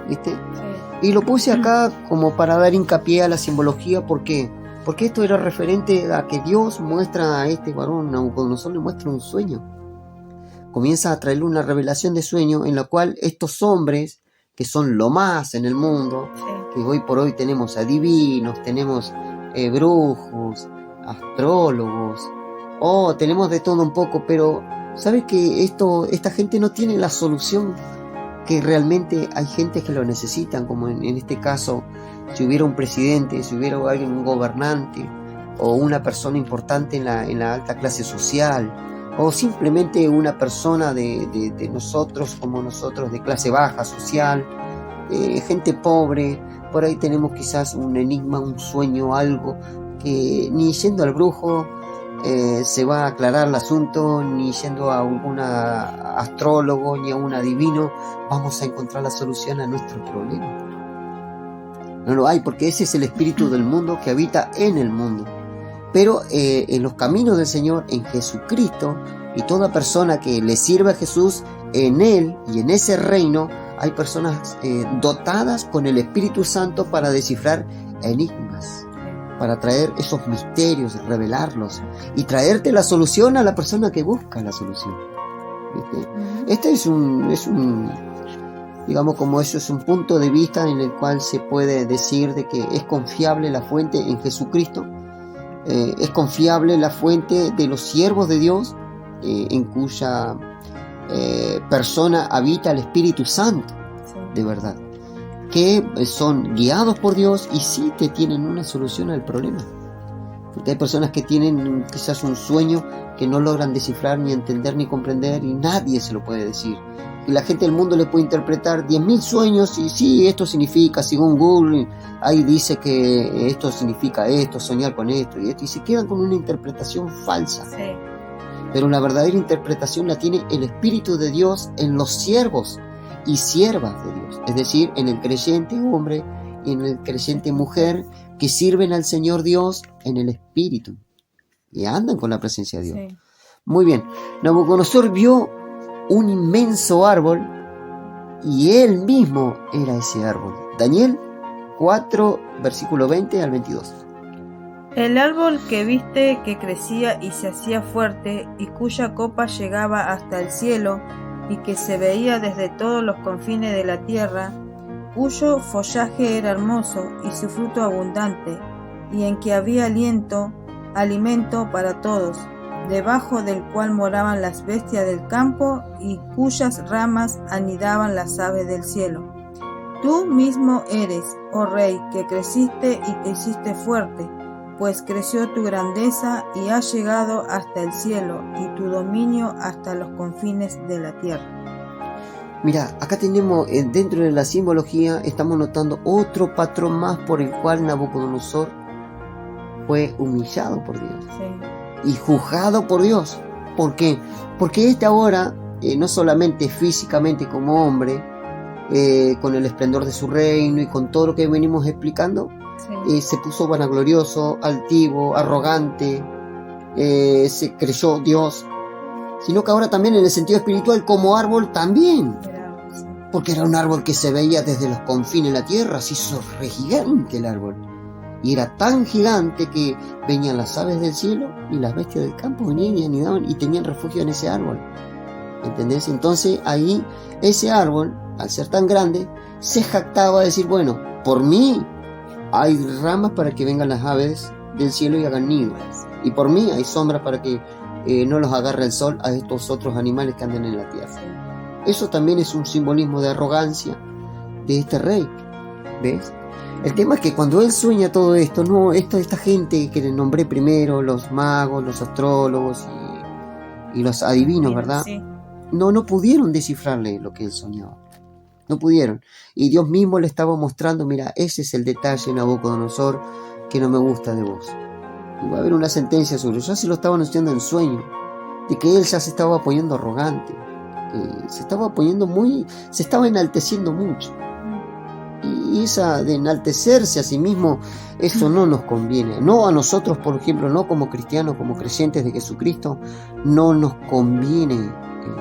¿Viste? Sí. Y lo puse acá como para dar hincapié a la simbología. ¿Por qué? Porque esto era referente a que Dios muestra a este varón, Nabucodonosor, le muestra un sueño. Comienza a traerle una revelación de sueño en la cual estos hombres, que son lo más en el mundo, sí, que hoy por hoy tenemos adivinos, tenemos brujos, astrólogos, tenemos de todo un poco, pero ¿sabes que esta gente no tiene la solución? Que realmente hay gente que lo necesitan, como en este caso, si hubiera un presidente, si hubiera un gobernante o una persona importante en la alta clase social, o simplemente una persona de nosotros, como nosotros, de clase baja social, gente pobre. Por ahí tenemos quizás un enigma, un sueño, algo que ni yendo al brujo se va a aclarar el asunto, ni yendo a algún astrólogo, ni a un adivino, vamos a encontrar la solución a nuestro problema. No lo hay, porque ese es el espíritu del mundo que habita en el mundo. Pero en los caminos del Señor, en Jesucristo, y toda persona que le sirve a Jesús, en Él y en ese reino, hay personas dotadas con el Espíritu Santo para descifrar enigmas, para traer esos misterios, revelarlos y traerte la solución a la persona que busca la solución. ¿Viste? Este es un digamos, como eso es un punto de vista en el cual se puede decir de que es confiable la fuente en Jesucristo, es confiable la fuente de los siervos de Dios, en cuya persona habita el Espíritu Santo, de verdad, que son guiados por Dios y sí te tienen una solución al problema. Porque hay personas que tienen quizás un sueño que no logran descifrar, ni entender, ni comprender, y nadie se lo puede decir. Y la gente del mundo le puede interpretar 10.000 sueños y sí, esto significa, según Google, ahí dice que esto significa esto, soñar con esto y esto, y se quedan con una interpretación falsa. Sí. Pero la verdadera interpretación la tiene el Espíritu de Dios en los siervos y siervas de Dios, es decir, en el creyente hombre y en el creyente mujer que sirven al Señor Dios en el Espíritu y andan con la presencia de Dios. Sí. Muy bien, Nabucodonosor vio un inmenso árbol y él mismo era ese árbol. Daniel 4, versículo 20 al 22. El árbol que viste que crecía y se hacía fuerte y cuya copa llegaba hasta el cielo y que se veía desde todos los confines de la tierra, cuyo follaje era hermoso y su fruto abundante, y en que había alimento para todos, debajo del cual moraban las bestias del campo y cuyas ramas anidaban las aves del cielo. Tú mismo eres, oh rey, que creciste y te hiciste fuerte, pues creció tu grandeza y ha llegado hasta el cielo y tu dominio hasta los confines de la tierra. Mira, acá tenemos, dentro de la simbología, estamos notando otro patrón más por el cual Nabucodonosor fue humillado por Dios. Sí. Y juzgado por Dios. ¿Por qué? Porque ahora, no solamente físicamente como hombre, con el esplendor de su reino y con todo lo que venimos explicando, sí, se puso vanaglorioso, altivo, arrogante, se creyó Dios, sino que ahora también en el sentido espiritual como árbol también, porque era un árbol que se veía desde los confines de la tierra, se hizo re gigante el árbol, y era tan gigante que venían las aves del cielo y las bestias del campo venían y anidaban y tenían refugio en ese árbol, ¿entendés? Entonces ahí ese árbol, al ser tan grande, se jactaba de decir, bueno, por mí hay ramas para que vengan las aves del cielo y hagan nidos, y por mí hay sombras para que no los agarre el sol a estos otros animales que andan en la tierra. Eso también es un simbolismo de arrogancia de este rey, ¿ves? El tema es que cuando él sueña todo esto, no, esta gente que le nombré primero, los magos, los astrólogos y los adivinos, ¿verdad? Sí. No pudieron descifrarle lo que él soñaba. No pudieron. Y Dios mismo le estaba mostrando, mira, ese es el detalle, Nabucodonosor, que no me gusta de vos. Y va a haber una sentencia sobre eso. Ya se lo estaba anunciando en sueño, de que él ya se estaba poniendo arrogante, se estaba enalteciendo mucho. Y esa de enaltecerse a sí mismo, eso no nos conviene. No a nosotros, por ejemplo, no como cristianos, como creyentes de Jesucristo, no nos conviene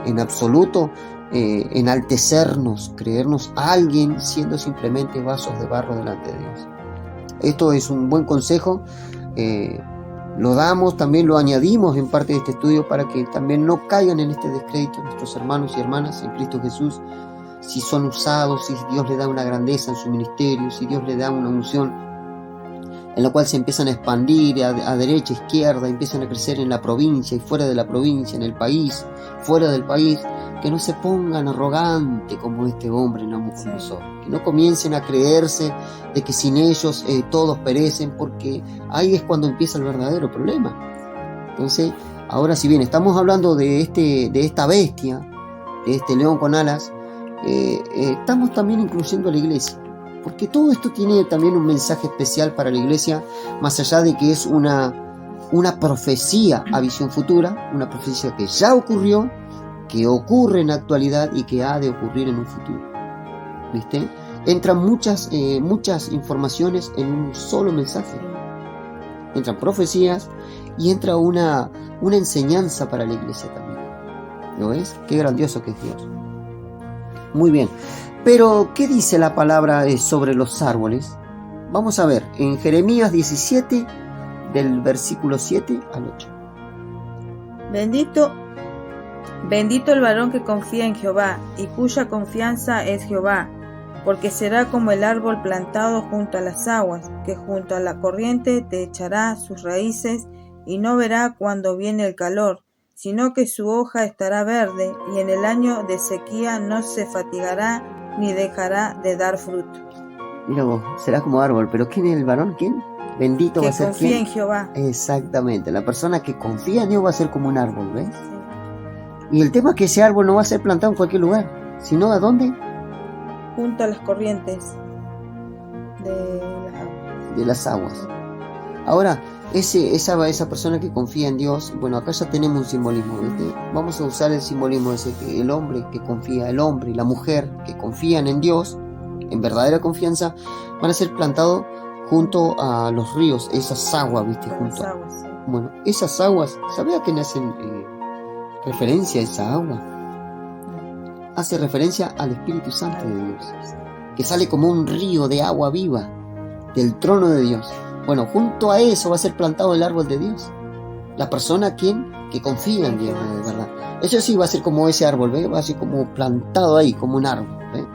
en absoluto enaltecernos, creernos alguien siendo simplemente vasos de barro delante de Dios. Esto es un buen consejo, lo damos, también lo añadimos en parte de este estudio para que también no caigan en este descrédito nuestros hermanos y hermanas en Cristo Jesús, si son usados, si Dios les da una grandeza en su ministerio, si Dios les da una unción en la cual se empiezan a expandir a derecha, izquierda, empiezan a crecer en la provincia y fuera de la provincia, en el país, fuera del país, que no se pongan arrogantes como este hombre Nabucodonosor, que no comiencen a creerse de que sin ellos todos perecen, porque ahí es cuando empieza el verdadero problema. Entonces, ahora si bien estamos hablando de esta bestia, de este león con alas, estamos también incluyendo a la iglesia, porque todo esto tiene también un mensaje especial para la iglesia, más allá de que es una una profecía a visión futura, una profecía que ya ocurrió, que ocurre en la actualidad y que ha de ocurrir en un futuro. ¿Viste? Entran muchas informaciones en un solo mensaje. Entran profecías y entra una enseñanza para la iglesia también. ¿Lo ves? Qué grandioso que es Dios. Muy bien. Pero, ¿qué dice la palabra sobre los árboles? Vamos a ver, en Jeremías 17, del versículo 7 al 8. Bendito el varón que confía en Jehová, y cuya confianza es Jehová, porque será como el árbol plantado junto a las aguas, que junto a la corriente te echará sus raíces, y no verá cuando viene el calor, sino que su hoja estará verde, y en el año de sequía no se fatigará, ni dejará de dar fruto. Mira vos, será como árbol, pero ¿quién es el varón? ¿Quién? Bendito va a ser confía ¿quién? En Jehová. Exactamente, la persona que confía en Dios va a ser como un árbol, ¿ves? Sí. Y el tema es que ese árbol no va a ser plantado en cualquier lugar, sino ¿a dónde? Junto a las corrientes de las aguas. Ahora, esa persona que confía en Dios, bueno, acá ya tenemos un simbolismo, ¿viste? Vamos a usar el simbolismo ese, que el hombre que confía, el hombre y la mujer que confían en Dios, en verdadera confianza, van a ser plantados junto a los ríos, esas aguas, ¿viste? Junto. Aguas, sí. Bueno, esas aguas, ¿sabía que hacen referencia a esa agua? Hace referencia al Espíritu Santo de Dios, que sale como un río de agua viva del trono de Dios. Bueno, junto a eso va a ser plantado el árbol de Dios. La persona que confía en Dios, de verdad. Eso sí va a ser como ese árbol, ¿ve? Va a ser como plantado ahí, como un árbol, ¿ve?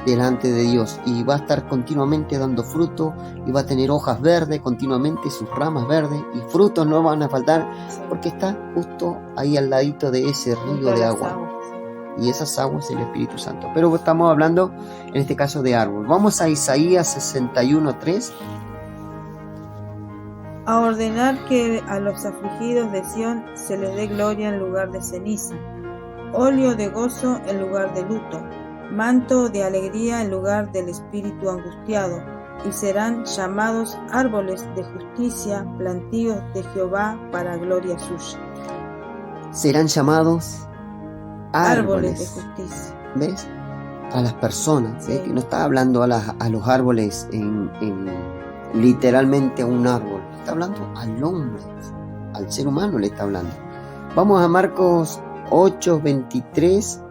Delante de Dios. Y va a estar continuamente dando fruto, y va a tener hojas verdes continuamente, sus ramas verdes, y frutos no van a faltar, porque está justo ahí al ladito de ese río de agua. Y esas aguas es el Espíritu Santo. Pero estamos hablando, en este caso, de árbol. Vamos a Isaías 61:3. A ordenar que a los afligidos de Sión se les dé gloria en lugar de ceniza, óleo de gozo en lugar de luto, manto de alegría en lugar del espíritu angustiado, y serán llamados árboles de justicia, plantíos de Jehová para gloria suya. Serán llamados árboles de justicia. ¿Ves? A las personas, sí. Que no está hablando a los árboles en literalmente a un árbol, está hablando al hombre, al ser humano le está hablando. Vamos a Marcos 8, 23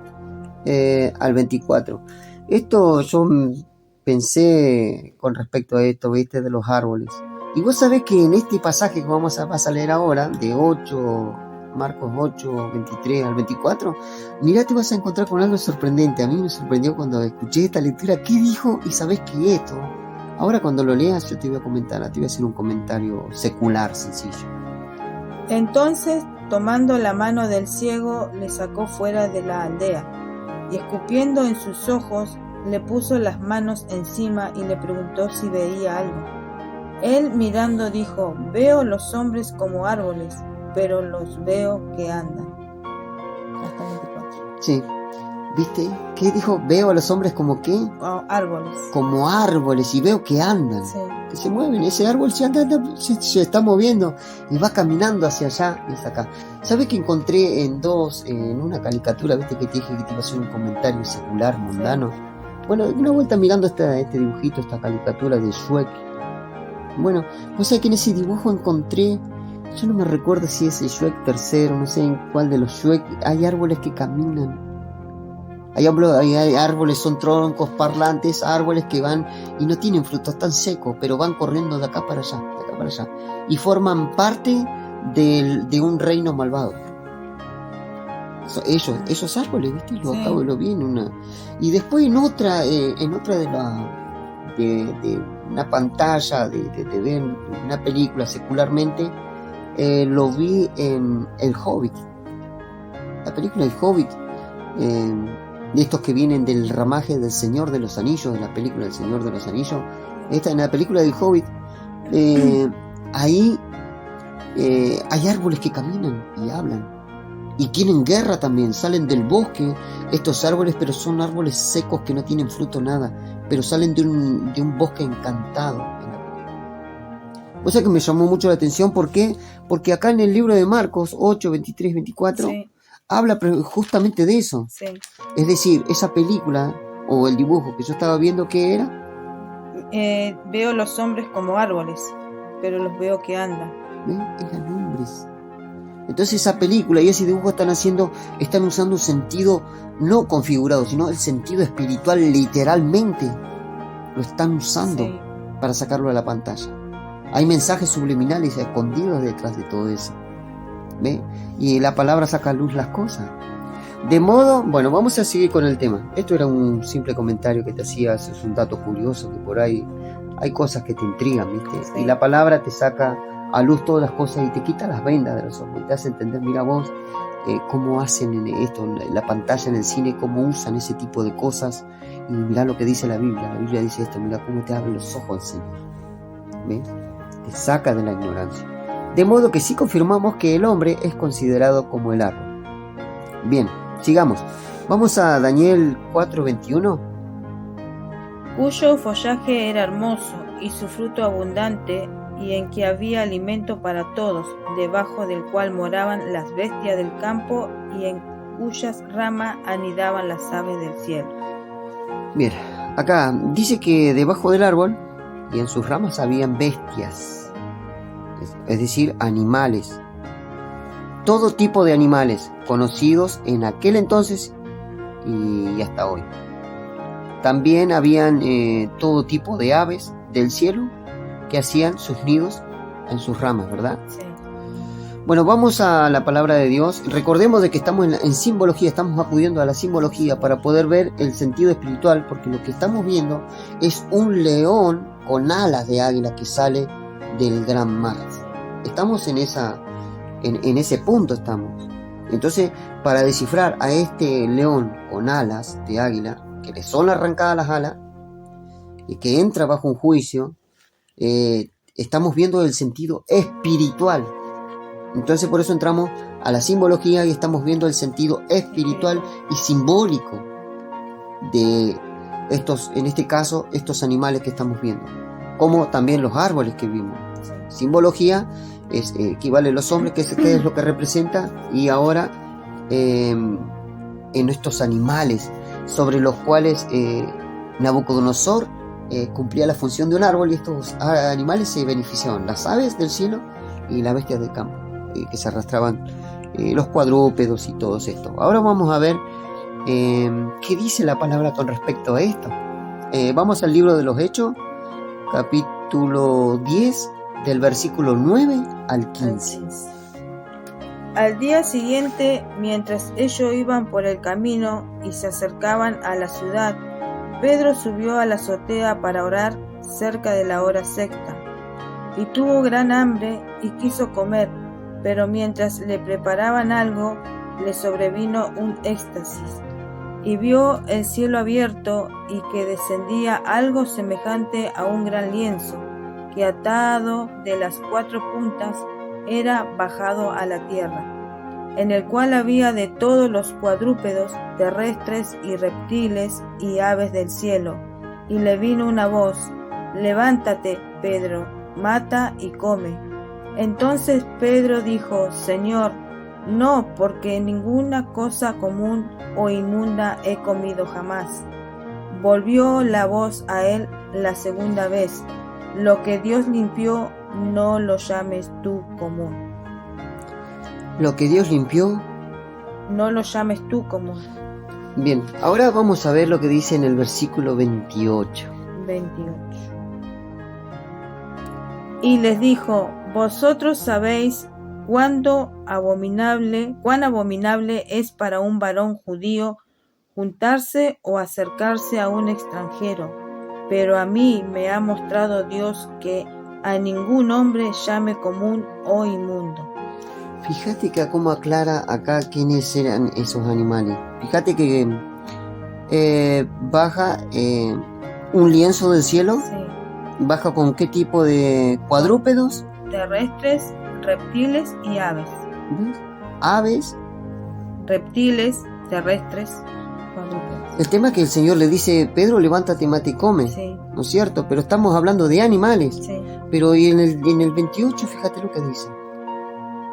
al 24. Esto yo pensé con respecto a esto, ¿viste? De los árboles. Y vos sabés que en este pasaje que vas a leer ahora, de Marcos 8, 23 al 24, mirá, te vas a encontrar con algo sorprendente. A mí me sorprendió cuando escuché esta lectura. ¿Qué dijo? Y sabés que esto, ahora cuando lo leas yo te voy a comentar, te voy a hacer un comentario secular, sencillo. Entonces, tomando la mano del ciego, le sacó fuera de la aldea, y escupiendo en sus ojos, le puso las manos encima y le preguntó si veía algo. Él mirando dijo: veo los hombres como árboles, pero los veo que andan. Hasta 24. Sí. ¿Viste? ¿Qué dijo? Veo a los hombres como ¿qué? Árboles. Como árboles, y veo que andan, sí. Que se mueven. Ese árbol se está moviendo y va caminando hacia allá y hasta acá. ¿Sabes que encontré en una caricatura, viste, que te dije que te iba a hacer un comentario secular, mundano? Sí. Bueno, una vuelta mirando este dibujito, esta caricatura de Shrek. Bueno, vos sabés que en ese dibujo encontré, yo no me recuerdo si es el Shrek tercero, no sé en cuál de los Shrek, hay árboles que caminan. Hay árboles, son troncos parlantes, árboles que van y no tienen frutos, están secos, pero van corriendo de acá para allá, y forman parte de un reino malvado. Esos árboles, ¿viste? Lo vi en una. Y después en otra de una pantalla, de ver una película secularmente, lo vi en El Hobbit. La película El Hobbit. De estos que vienen del ramaje del Señor de los Anillos, de la película del Señor de los Anillos. En la película del Hobbit, ahí hay árboles que caminan y hablan. Y tienen guerra también, salen del bosque estos árboles, pero son árboles secos que no tienen fruto nada, pero salen de un bosque encantado. O sea que me llamó mucho la atención. ¿Por qué? Porque acá en el libro de Marcos 8, 23, 24, Sí, habla justamente de eso. sí. Es decir, esa película o el dibujo que yo estaba viendo, ¿qué era? Veo los hombres como árboles, pero los veo que andan. Eran hombres. Entonces esa película y ese dibujo están usando un sentido no configurado, sino el sentido espiritual literalmente. Lo están usando Sí. para sacarlo a la pantalla. Hay mensajes subliminales escondidos detrás de todo eso. ¿Ve? Y la palabra saca a luz las cosas. De modo, bueno, vamos a seguir con el tema. Esto era un simple comentario que te hacía, es un dato curioso, que por ahí hay cosas que te intrigan, ¿viste? Sí. Y la palabra te saca a luz todas las cosas y te quita las vendas de los ojos y te hace entender, mira vos, cómo hacen en esto, en la pantalla, en el cine, cómo usan ese tipo de cosas. Y mirá lo que dice la Biblia dice esto, mira cómo te abren los ojos el Señor. ¿Ves? Te saca de la ignorancia. De modo que sí confirmamos que el hombre es considerado como el árbol. Bien, sigamos. Vamos a Daniel 4:21. Cuyo follaje era hermoso y su fruto abundante, y en que había alimento para todos, debajo del cual moraban las bestias del campo y en cuyas ramas anidaban las aves del cielo. Bien, acá dice que debajo del árbol y en sus ramas habían bestias, es decir, animales. Todo tipo de animales conocidos en aquel entonces y hasta hoy. También habían todo tipo de aves del cielo que hacían sus nidos en sus ramas, ¿verdad? Sí. Bueno, vamos a la palabra de Dios. Recordemos de que estamos en simbología, estamos acudiendo a la simbología para poder ver el sentido espiritual, porque lo que estamos viendo es un león con alas de águila que sale del gran mar. Estamos en ese punto estamos. Entonces, para descifrar a este león con alas de águila, que le son arrancadas las alas y que entra bajo un juicio, estamos viendo el sentido espiritual. Entonces por eso entramos a la simbología y estamos viendo el sentido espiritual y simbólico de estos, en este caso, estos animales que estamos viendo, como también los árboles que vimos. Simbología equivale a los hombres, que es lo que representa, y ahora en estos animales sobre los cuales Nabucodonosor cumplía la función de un árbol, y estos animales se beneficiaban, las aves del cielo y las bestias del campo, que se arrastraban, los cuadrúpedos y todo esto. Ahora vamos a ver qué dice la palabra con respecto a esto. Vamos al libro de los Hechos, capítulo 10, del versículo 9 al 15. Al día siguiente, mientras ellos iban por el camino y se acercaban a la ciudad, Pedro subió a la azotea para orar cerca de la hora sexta, y tuvo gran hambre y quiso comer, pero mientras le preparaban algo, le sobrevino un éxtasis, y vio el cielo abierto y que descendía algo semejante a un gran lienzo, que atado de las 4 puntas era bajado a la tierra, en el cual había de todos los cuadrúpedos, terrestres y reptiles y aves del cielo. Y le vino una voz: levántate, Pedro, mata y come. Entonces Pedro dijo: Señor, no, porque ninguna cosa común o inmunda he comido jamás. Volvió la voz a él la segunda vez: lo que Dios limpió, no lo llames tú común. Lo que Dios limpió, no lo llames tú común. Bien, ahora vamos a ver lo que dice en el versículo 28. Y les dijo: vosotros sabéis cuán abominable es para un varón judío juntarse o acercarse a un extranjero, pero a mí me ha mostrado Dios que a ningún hombre llame común o inmundo. Fíjate que cómo aclara acá quiénes eran esos animales. Fíjate que baja un lienzo del cielo. Sí. ¿Baja con qué tipo de cuadrúpedos? Terrestres, reptiles y aves. ¿Ves? Aves, reptiles, terrestres, cuadrúpedos. El tema es que el Señor le dice, Pedro, levántate, mate y come, Sí, ¿no es cierto? Pero estamos hablando de animales. sí. Pero y en el 28, fíjate lo que dice.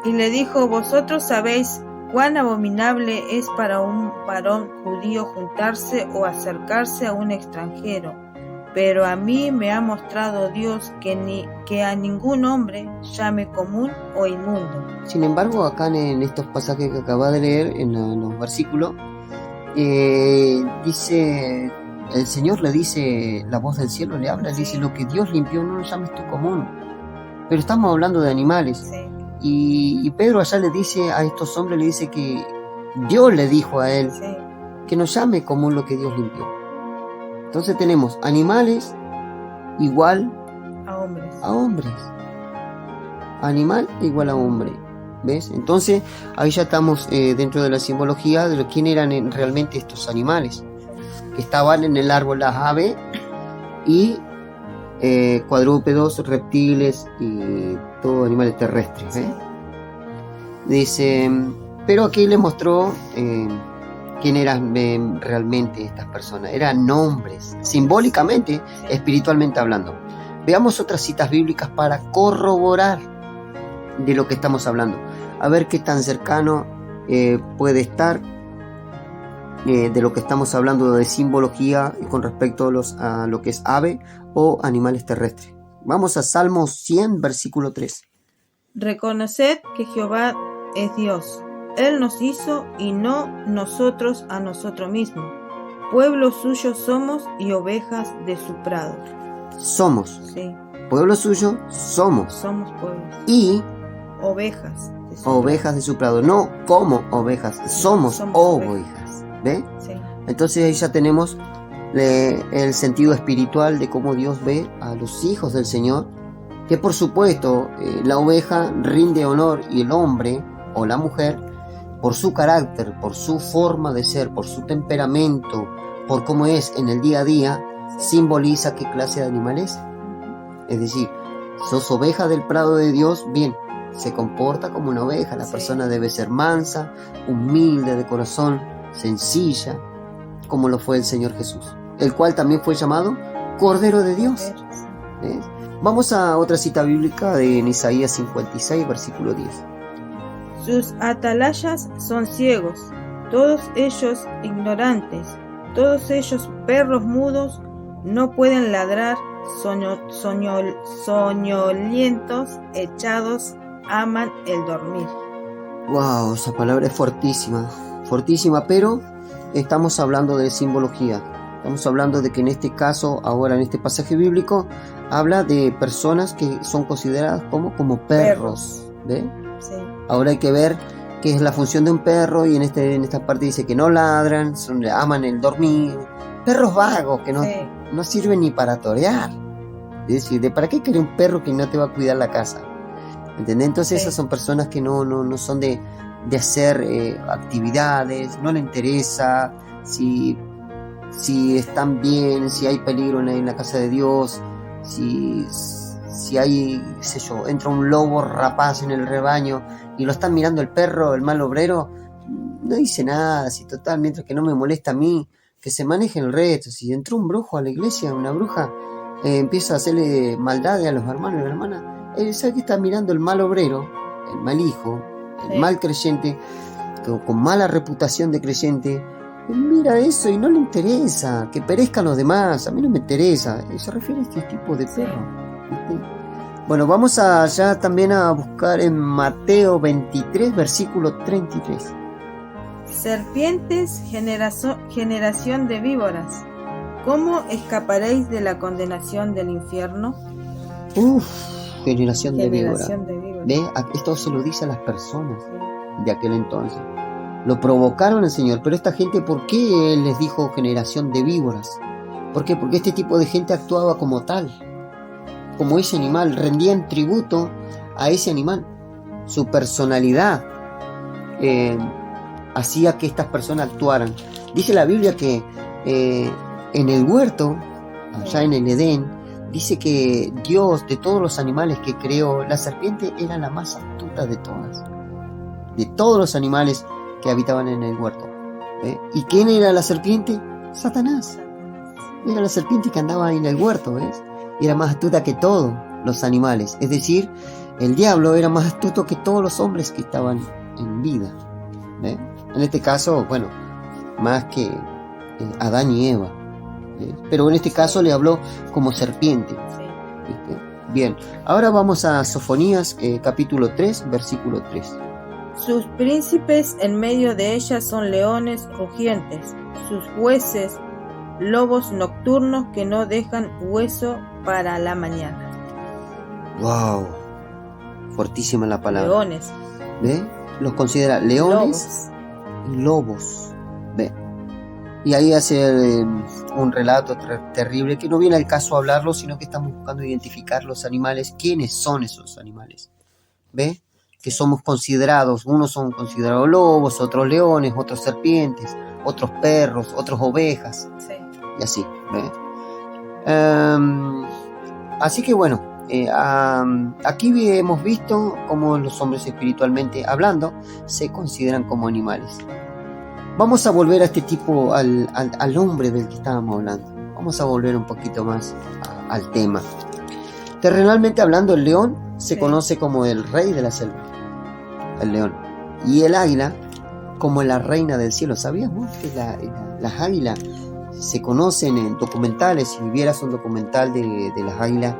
Y le dijo, vosotros sabéis cuán abominable es para un varón judío juntarse o acercarse a un extranjero, pero a mí me ha mostrado Dios que a ningún hombre llame común o inmundo. Sin embargo, acá en estos pasajes que acaba de leer, en los versículos, dice, el Señor le dice, la voz del cielo le habla, le dice, lo que Dios limpió no lo llames tú común. Pero estamos hablando de animales. Sí, Y Pedro allá le dice a estos hombres, le dice que Dios le dijo a él sí, que no llame común lo que Dios limpió. Entonces tenemos animales igual a hombres. a hombres. Animal igual a hombre. ¿Ves? Entonces ahí ya estamos dentro de la simbología de quién eran realmente estos animales. Que estaban en el árbol las aves y cuadrúpedos, reptiles y todos animales terrestres. Sí, Dice, pero aquí le mostró quién eran realmente estas personas. Eran nombres, simbólicamente, sí. espiritualmente hablando. Veamos otras citas bíblicas para corroborar de lo que estamos hablando. A ver qué tan cercano puede estar de lo que estamos hablando de simbología con respecto a lo que es ave o animales terrestres. Vamos a Salmo 100, versículo 3. Reconoced que Jehová es Dios. Él nos hizo y no nosotros a nosotros mismos. Pueblo suyo somos y ovejas de su prado. Somos, Sí, pueblo suyo, somos. somos pueblos. Y Ovejas de su ovejas de su prado, no como ovejas, somos somos ovejas. ¿Ve? prado. Sí, Entonces ahí ya tenemos el sentido espiritual de cómo Dios ve a los hijos del Señor, que por supuesto la oveja rinde honor y el hombre o la mujer, por su carácter, por su forma de ser, por su temperamento, por cómo es en el día a día, simboliza qué clase de animal es. Es decir, sos oveja del prado de Dios, bien, se comporta como una oveja, la Sí. persona debe ser mansa, humilde de corazón, sencilla, como lo fue el Señor Jesús, el cual también fue llamado Cordero de Dios. ¿Ves? Vamos a otra cita bíblica de Isaías 56, versículo 10. Sus atalayas son ciegos, todos ellos ignorantes, todos ellos perros mudos, no pueden ladrar, soñolientos, echados, aman el dormir. Wow, esa palabra es fortísima, pero estamos hablando de simbología. Estamos hablando de que en este caso, ahora en este pasaje bíblico, habla de personas que son consideradas como perros. ¿Ve? Sí, Ahora hay que ver qué es la función de un perro, y en esta parte dice que no ladran, aman el dormir. Perros vagos que sí, no sirven ni para torear. Es decir, ¿de para qué quiere un perro que no te va a cuidar la casa? ¿Entendés? Entonces Sí. esas son personas que no son de hacer actividades, no le interesa si están bien, si hay peligro en la casa de Dios, si hay, qué sé yo, entra un lobo rapaz en el rebaño y lo están mirando el perro, el mal obrero, no dice nada, si total, mientras que no me molesta a mí, que se maneje el resto. Si entró un brujo a la iglesia, una bruja, empieza a hacerle maldades a los hermanos y las hermanas, él sabe que está mirando el mal obrero, el mal hijo, el Sí. mal creyente, con mala reputación de creyente. Mira eso y no le interesa, que perezcan los demás, a mí no me interesa. Se refiere a este tipo de perro. ¿Viste? Bueno, vamos allá también a buscar en Mateo 23, versículo 33. serpientes, generación de víboras, ¿cómo escaparéis de la condenación del infierno? Generación de víbora. Generación de víboras. ¿Ve? Esto se lo dice a las personas Sí. de aquel entonces. Lo provocaron al Señor, pero esta gente, ¿por qué Él les dijo generación de víboras? ¿Por qué? Porque este tipo de gente actuaba como tal, como ese animal, rendían tributo a ese animal. Su personalidad hacía que estas personas actuaran. Dice la Biblia que en el huerto, allá en el Edén, dice que Dios, de todos los animales que creó, la serpiente era la más astuta de todas. De todos los animales que habitaban en el huerto. ¿Y quién era la serpiente? Satanás. Era la serpiente que andaba en el huerto, ¿ves? Era más astuta que todos los animales. Es decir, el diablo era más astuto que todos los hombres que estaban en vida. ¿Ves? En este caso, bueno, más que Adán y Eva. ¿Ves? Pero en este caso le habló como serpiente. ¿Viste? Bien, ahora vamos a Sofonías capítulo 3, versículo 3. Sus príncipes en medio de ella son leones rugientes, sus jueces lobos nocturnos que no dejan hueso para la mañana. ¡Wow! Fortísima la palabra. Leones. ¿Ve? Los considera leones y lobos. ¿Ve? Y ahí hace un relato terrible que no viene al caso hablarlo, sino que estamos buscando identificar los animales. ¿Quiénes son esos animales? ¿Ve? Que somos considerados, unos son considerados lobos, otros leones, otros serpientes, otros perros, otros ovejas. Sí. Y así, ¿ve? Así que bueno, aquí hemos visto cómo los hombres espiritualmente hablando se consideran como animales. Vamos a volver a este tipo, al hombre del que estábamos hablando. Vamos a volver un poquito más al tema. Terrenalmente hablando, el león se conoce como el rey de la selva, el león, y el águila como la reina del cielo. ¿Sabías vos que las águilas se conocen en documentales? Si vieras un documental de las águilas,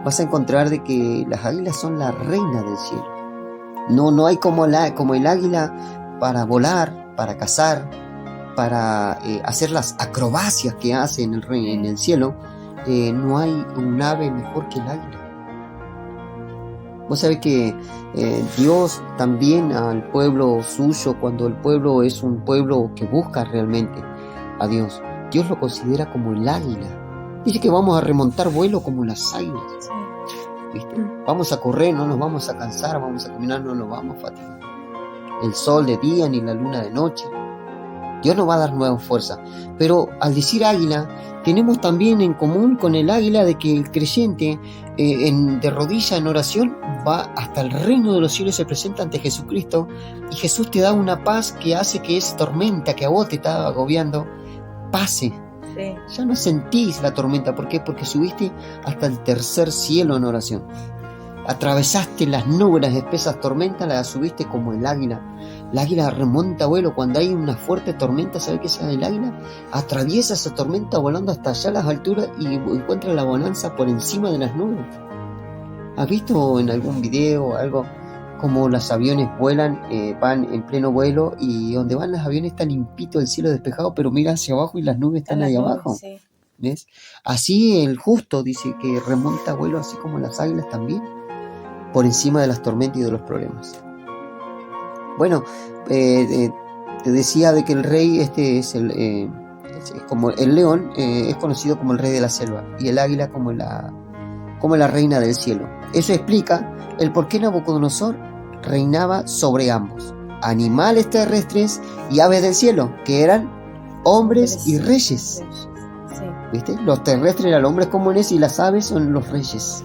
vas a encontrar de que las águilas son la reina del cielo. No hay como el águila para volar, para cazar, para hacer las acrobacias que hace en el cielo. No hay un ave mejor que el águila. Vos sabés que Dios también al pueblo suyo, cuando el pueblo es un pueblo que busca realmente a Dios, Dios lo considera como el águila. Dice que vamos a remontar vuelo como las águilas. ¿Viste? Vamos a correr, no nos vamos a cansar, vamos a caminar, no nos vamos a fatigar. El sol de día ni la luna de noche. Dios nos va a dar nueva fuerza. Pero al decir águila, tenemos también en común con el águila de que el creyente de rodilla en oración va hasta el reino de los cielos, se presenta ante Jesucristo y Jesús te da una paz que hace que esa tormenta que a vos te estaba agobiando pase. Sí. Ya no sentís la tormenta. ¿Por qué? Porque subiste hasta el tercer cielo en oración. Atravesaste las nubes, las espesas tormentas, las subiste como el águila. El águila remonta vuelo. Cuando hay una fuerte tormenta, ¿sabe qué es el águila? Atraviesa esa tormenta volando hasta allá a las alturas y encuentra la bonanza por encima de las nubes. ¿Has visto en algún video algo como los aviones vuelan, van en pleno vuelo y donde van los aviones está limpito, el cielo despejado, pero mira hacia abajo y las nubes están ahí abajo? Sí. ¿Ves? Así el justo dice que remonta vuelo, así como las águilas también, por encima de las tormentas y de los problemas. Bueno, te decía de que el rey es como el león, es conocido como el rey de la selva y el águila como la reina del cielo. Eso explica el por qué Nabucodonosor reinaba sobre ambos, animales terrestres y aves del cielo, que eran hombres y reyes. Sí. ¿Viste? Los terrestres eran hombres comunes y las aves son los reyes,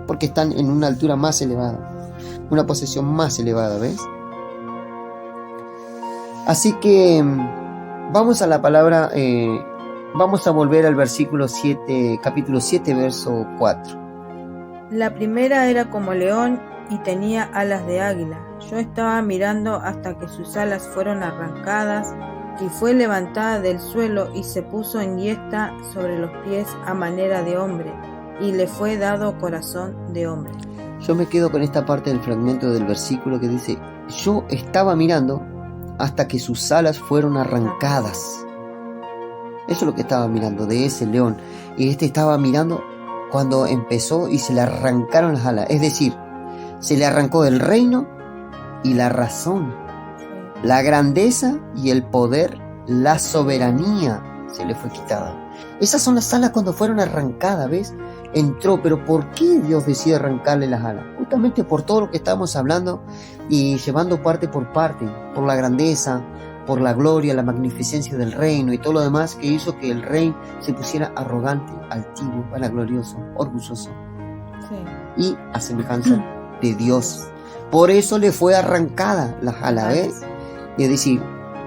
porque están en una altura más elevada, una posición más elevada, ¿ves? Así que vamos a la palabra, vamos a volver al versículo 7, capítulo 7, verso 4. La primera era como león y tenía alas de águila. Yo estaba mirando hasta que sus alas fueron arrancadas y fue levantada del suelo y se puso enhiesta sobre los pies a manera de hombre y le fue dado corazón de hombre. Yo me quedo con esta parte del fragmento del versículo que dice: yo estaba mirando hasta que sus alas fueron arrancadas. Eso es lo que estaba mirando de ese león. Y estaba mirando cuando empezó y se le arrancaron las alas. Es decir, se le arrancó el reino y la razón, la grandeza y el poder, la soberanía se le fue quitada. Esas son las alas cuando fueron arrancadas, ¿ves? Entró, pero ¿por qué Dios decide arrancarle las alas? Justamente por todo lo que estamos hablando y llevando parte por parte, por la grandeza, por la gloria, la magnificencia del reino y todo lo demás que hizo que el rey se pusiera arrogante, altivo, vanaglorioso, orgulloso. Sí. Y a semejanza de Dios. Por eso le fue arrancada las alas, ¿ves? Es decir,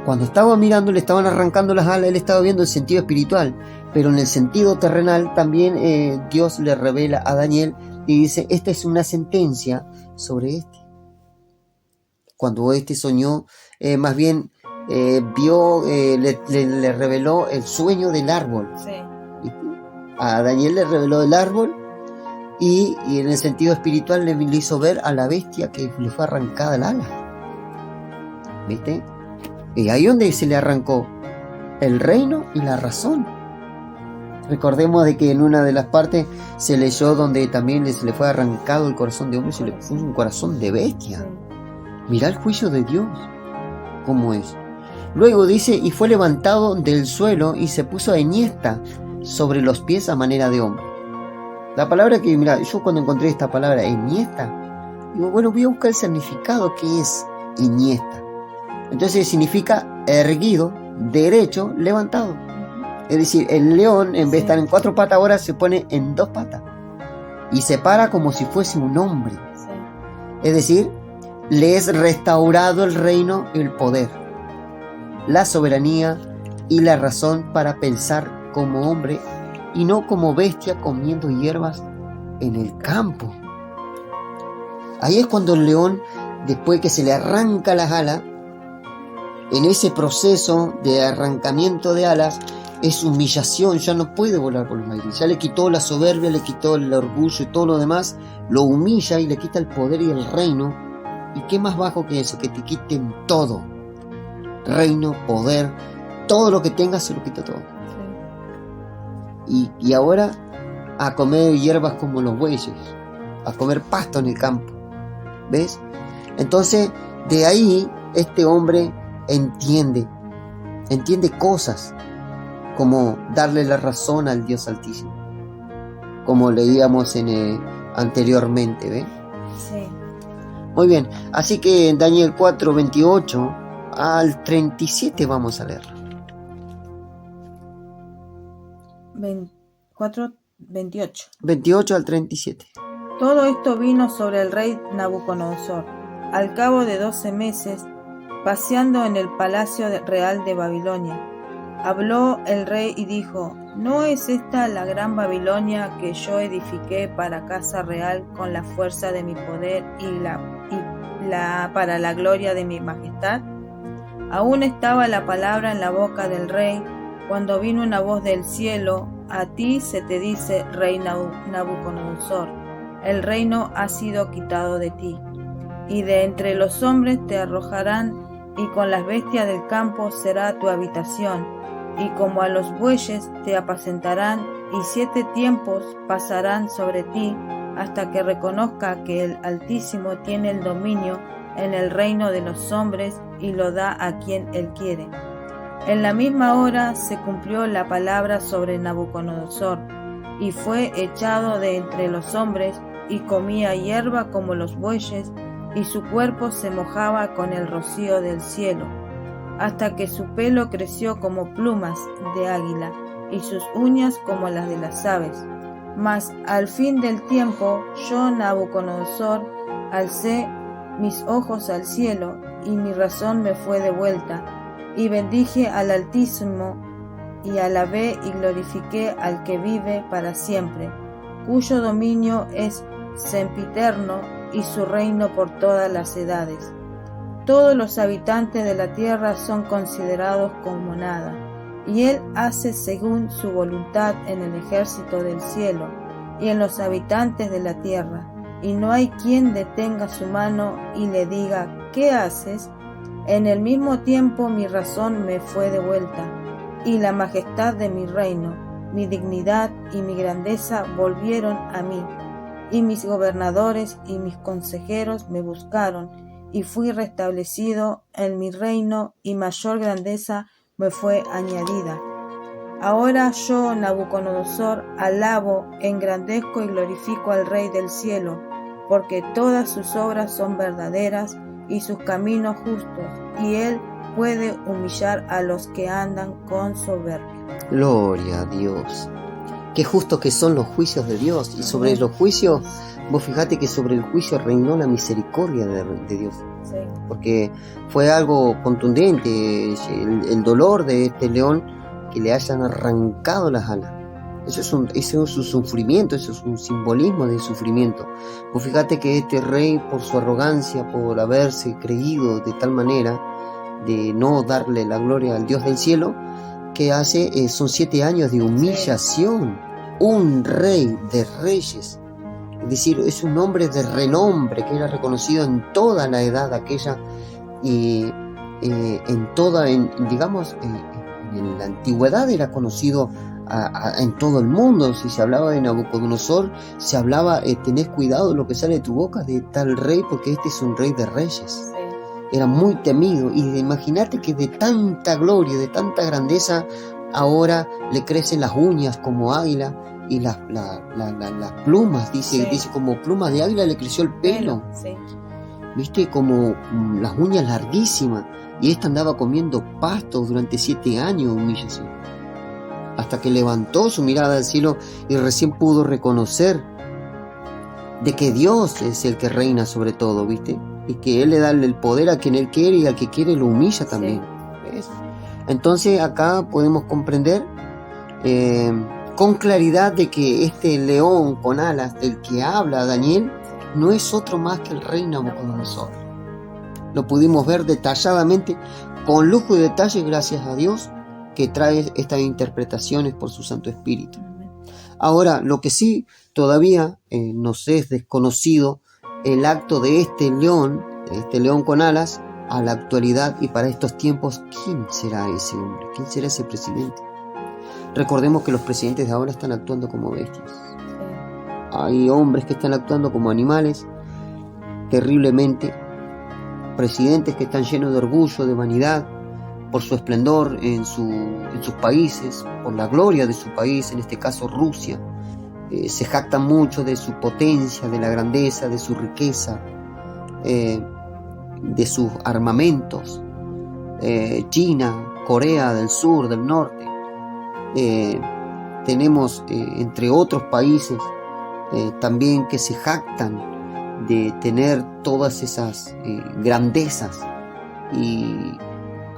Cuando estaba mirando, le estaban arrancando las alas, él estaba viendo el sentido espiritual, pero en el sentido terrenal también Dios le revela a Daniel y dice, esta es una sentencia sobre este. Cuando este soñó, más bien vio, le reveló el sueño del árbol. Sí. A Daniel le reveló el árbol y en el sentido espiritual le hizo ver a la bestia que le fue arrancada el ala. ¿Viste? Y ahí donde se le arrancó el reino y la razón. Recordemos de que en una de las partes se leyó donde también se le fue arrancado el corazón de hombre y se le puso un corazón de bestia. Mirá el juicio de Dios, cómo es. Luego dice, y fue levantado del suelo y se puso enhiesta sobre los pies a manera de hombre. La palabra que, mira, yo cuando encontré esta palabra enhiesta, digo, bueno, voy a buscar el significado que es enhiesta. Entonces significa erguido, derecho, levantado. Es decir, el león en vez de estar en 4 patas ahora se pone en 2 patas. Y se para como si fuese un hombre. Sí. Es decir, le es restaurado el reino, el poder, la soberanía y la razón para pensar como hombre y no como bestia comiendo hierbas en el campo. Ahí es cuando el león, después que se le arranca las alas, en ese proceso de arrancamiento de alas, es humillación, ya no puede volar por los aires, ya le quitó la soberbia, le quitó el orgullo y todo lo demás, lo humilla y le quita el poder y el reino. ¿Y qué más bajo que eso? Que te quiten todo, reino, poder, todo lo que tengas se lo quita todo. Sí. Y ahora a comer hierbas como los bueyes, a comer pasto en el campo, ¿ves? Entonces de ahí este hombre entiende cosas como darle la razón al Dios Altísimo, como leíamos anteriormente, ¿ves? Sí. Muy bien, así que en Daniel 4, 28 al 37 vamos a leer. 4, 28. 28 al 37. Todo esto vino sobre el rey Nabucodonosor, al cabo de 12 meses, paseando en el palacio real de Babilonia. Habló el rey y dijo, ¿no es esta la gran Babilonia que yo edifiqué para casa real con la fuerza de mi poder para la gloria de mi majestad? Aún estaba la palabra en la boca del rey, cuando vino una voz del cielo, a ti se te dice, rey Nabucodonosor, el reino ha sido quitado de ti, y de entre los hombres te arrojarán, y con las bestias del campo será tu habitación, y como a los bueyes te apacentarán, y 7 tiempos pasarán sobre ti, hasta que reconozca que el Altísimo tiene el dominio en el reino de los hombres y lo da a quien él quiere. En la misma hora se cumplió la palabra sobre Nabucodonosor, y fue echado de entre los hombres, y comía hierba como los bueyes, y su cuerpo se mojaba con el rocío del cielo, hasta que su pelo creció como plumas de águila, y sus uñas como las de las aves. Mas al fin del tiempo, yo, Nabucodonosor, alcé mis ojos al cielo, y mi razón me fue devuelta, y bendije al Altísimo, y alabé y glorifiqué al que vive para siempre, cuyo dominio es sempiterno, y su reino por todas las edades. Todos los habitantes de la tierra son considerados como nada, y él hace según su voluntad en el ejército del cielo, y en los habitantes de la tierra, y no hay quien detenga su mano y le diga, ¿qué haces? En el mismo tiempo mi razón me fue devuelta, y la majestad de mi reino, mi dignidad y mi grandeza volvieron a mí, y mis gobernadores y mis consejeros me buscaron, y fui restablecido en mi reino, y mayor grandeza me fue añadida. Ahora yo, Nabucodonosor, alabo, engrandezco y glorifico al Rey del cielo, porque todas sus obras son verdaderas y sus caminos justos, y él puede humillar a los que andan con soberbia. Gloria a Dios. Qué justos que son los juicios de Dios, y sobre los juicios Vos fijate que sobre el juicio reinó la misericordia de Dios. Sí. Porque fue algo contundente, el dolor de este león que le hayan arrancado las alas. Eso es un sufrimiento, eso es un simbolismo de sufrimiento. Vos fíjate que este rey, por su arrogancia, por haberse creído de tal manera, de no darle la gloria al Dios del cielo, que hace, son 7 años de humillación. Un rey de reyes, es decir, es un hombre de renombre que era reconocido en toda la edad aquella y en la antigüedad era conocido en todo el mundo. Si se hablaba de Nabucodonosor, se hablaba, tenés cuidado lo que sale de tu boca de tal rey, porque este es un rey de reyes. Sí. Era muy temido, y imagínate que de tanta gloria, de tanta grandeza, ahora le crecen las uñas como águila y las plumas, dice como plumas de águila le creció el pelo. Sí. Viste, como las uñas larguísimas, y esta andaba comiendo pasto durante 7 años de humillación, hasta que levantó su mirada al cielo y recién pudo reconocer de que Dios es el que reina sobre todo, ¿viste? Y que Él le da el poder a quien Él quiere, y al que quiere lo humilla también. Sí. ¿Ves? Entonces acá podemos comprender con claridad de que este león con alas del que habla Daniel no es otro más que el rey Nabucodonosor. Lo pudimos ver detalladamente, con lujo y detalle, gracias a Dios, que trae estas interpretaciones por su Santo Espíritu. Ahora, lo que sí todavía nos es desconocido, el acto de este león con alas, a la actualidad y para estos tiempos, ¿quién será ese hombre? ¿Quién será ese presidente? Recordemos que los presidentes de ahora están actuando como bestias. Hay hombres que están actuando como animales, terriblemente. Presidentes que están llenos de orgullo, de vanidad, por su esplendor en sus países, por la gloria de su país, en este caso Rusia. Se jactan mucho de su potencia, de la grandeza, de su riqueza, de sus armamentos. China, Corea del Sur, del Norte. Tenemos, entre otros países, también que se jactan de tener todas esas grandezas, y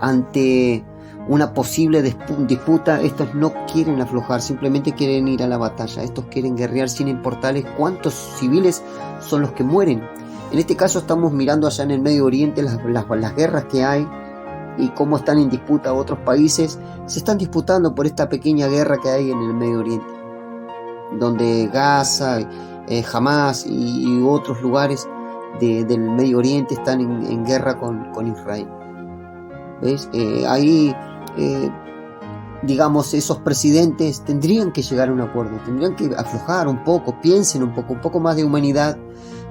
ante una posible disputa, estos no quieren aflojar, simplemente quieren ir a la batalla. Estos quieren guerrear sin importarles cuántos civiles son los que mueren. En este caso estamos mirando allá en el Medio Oriente las guerras que hay y cómo están en disputa otros países. Se están disputando por esta pequeña guerra que hay en el Medio Oriente, donde Gaza, Hamas y otros lugares del Medio Oriente están en guerra con Israel. ¿Ves? Ahí, digamos, esos presidentes tendrían que llegar a un acuerdo, tendrían que aflojar un poco, piensen un poco más de humanidad,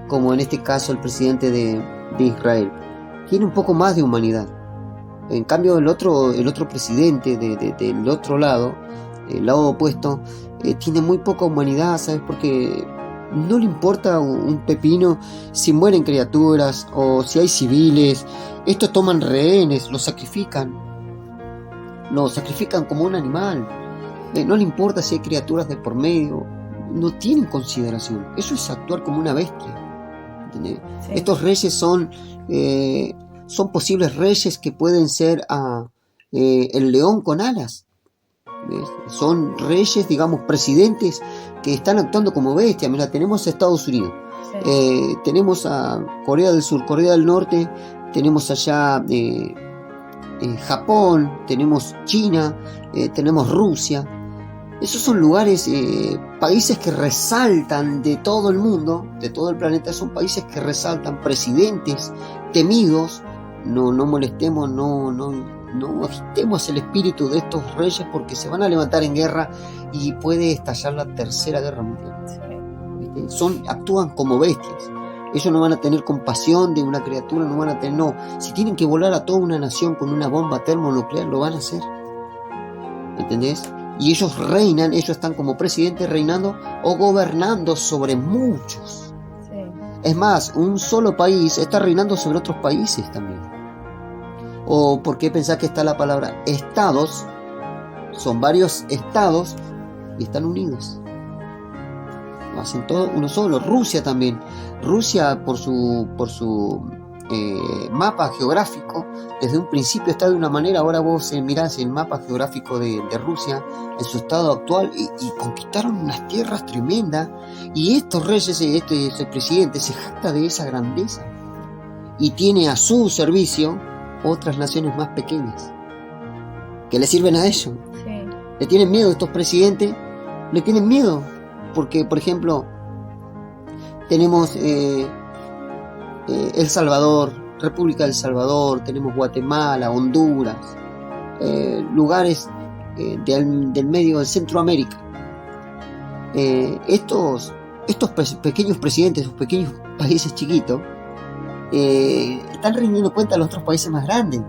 como en este caso el presidente de Israel. Tiene un poco más de humanidad. En cambio, el otro presidente del otro lado, el lado opuesto, tiene muy poca humanidad, ¿sabes? Porque no le importa un pepino si mueren criaturas o si hay civiles. Estos toman rehenes, los sacrifican como un animal. No le importa si hay criaturas de por medio, no tienen consideración. Eso es actuar como una bestia. ¿Entendés? Sí. Estos reyes son posibles reyes que pueden ser el león con alas. ¿Ves? Son reyes, digamos, presidentes que están actuando como bestias. Mira, tenemos a Estados Unidos, sí. Tenemos a Corea del Sur, Corea del Norte, tenemos allá Japón, tenemos China, tenemos Rusia. Esos son lugares, países que resaltan de todo el mundo, de todo el planeta. Son países que resaltan, presidentes temidos. No molestemos, no agitemos el espíritu de estos reyes, porque se van a levantar en guerra y puede estallar la Tercera Guerra Mundial. Sí. Actúan como bestias. Ellos no van a tener compasión de una criatura, si tienen que volar a toda una nación con una bomba termonuclear, lo van a hacer. ¿Entendés? Y ellos reinan, ellos están como presidentes reinando o gobernando sobre muchos. Sí. Es más, un solo país está reinando sobre otros países también. ¿O por qué pensás que está la palabra estados? Son varios estados y están unidos. hacen todo uno solo. Rusia también. Rusia por su mapa geográfico, desde un principio está de una manera. Ahora vos mirás el mapa geográfico de Rusia en su estado actual y conquistaron unas tierras tremendas, y estos reyes, este presidente se jacta de esa grandeza y tiene a su servicio otras naciones más pequeñas que le sirven a ellos. Sí. Le tienen miedo estos presidentes, le tienen miedo porque, por ejemplo, tenemos El Salvador, República del Salvador, tenemos Guatemala, Honduras, lugares del medio de Centroamérica. Estos pequeños presidentes, esos pequeños países chiquitos, están rindiendo cuenta a los otros países más grandes.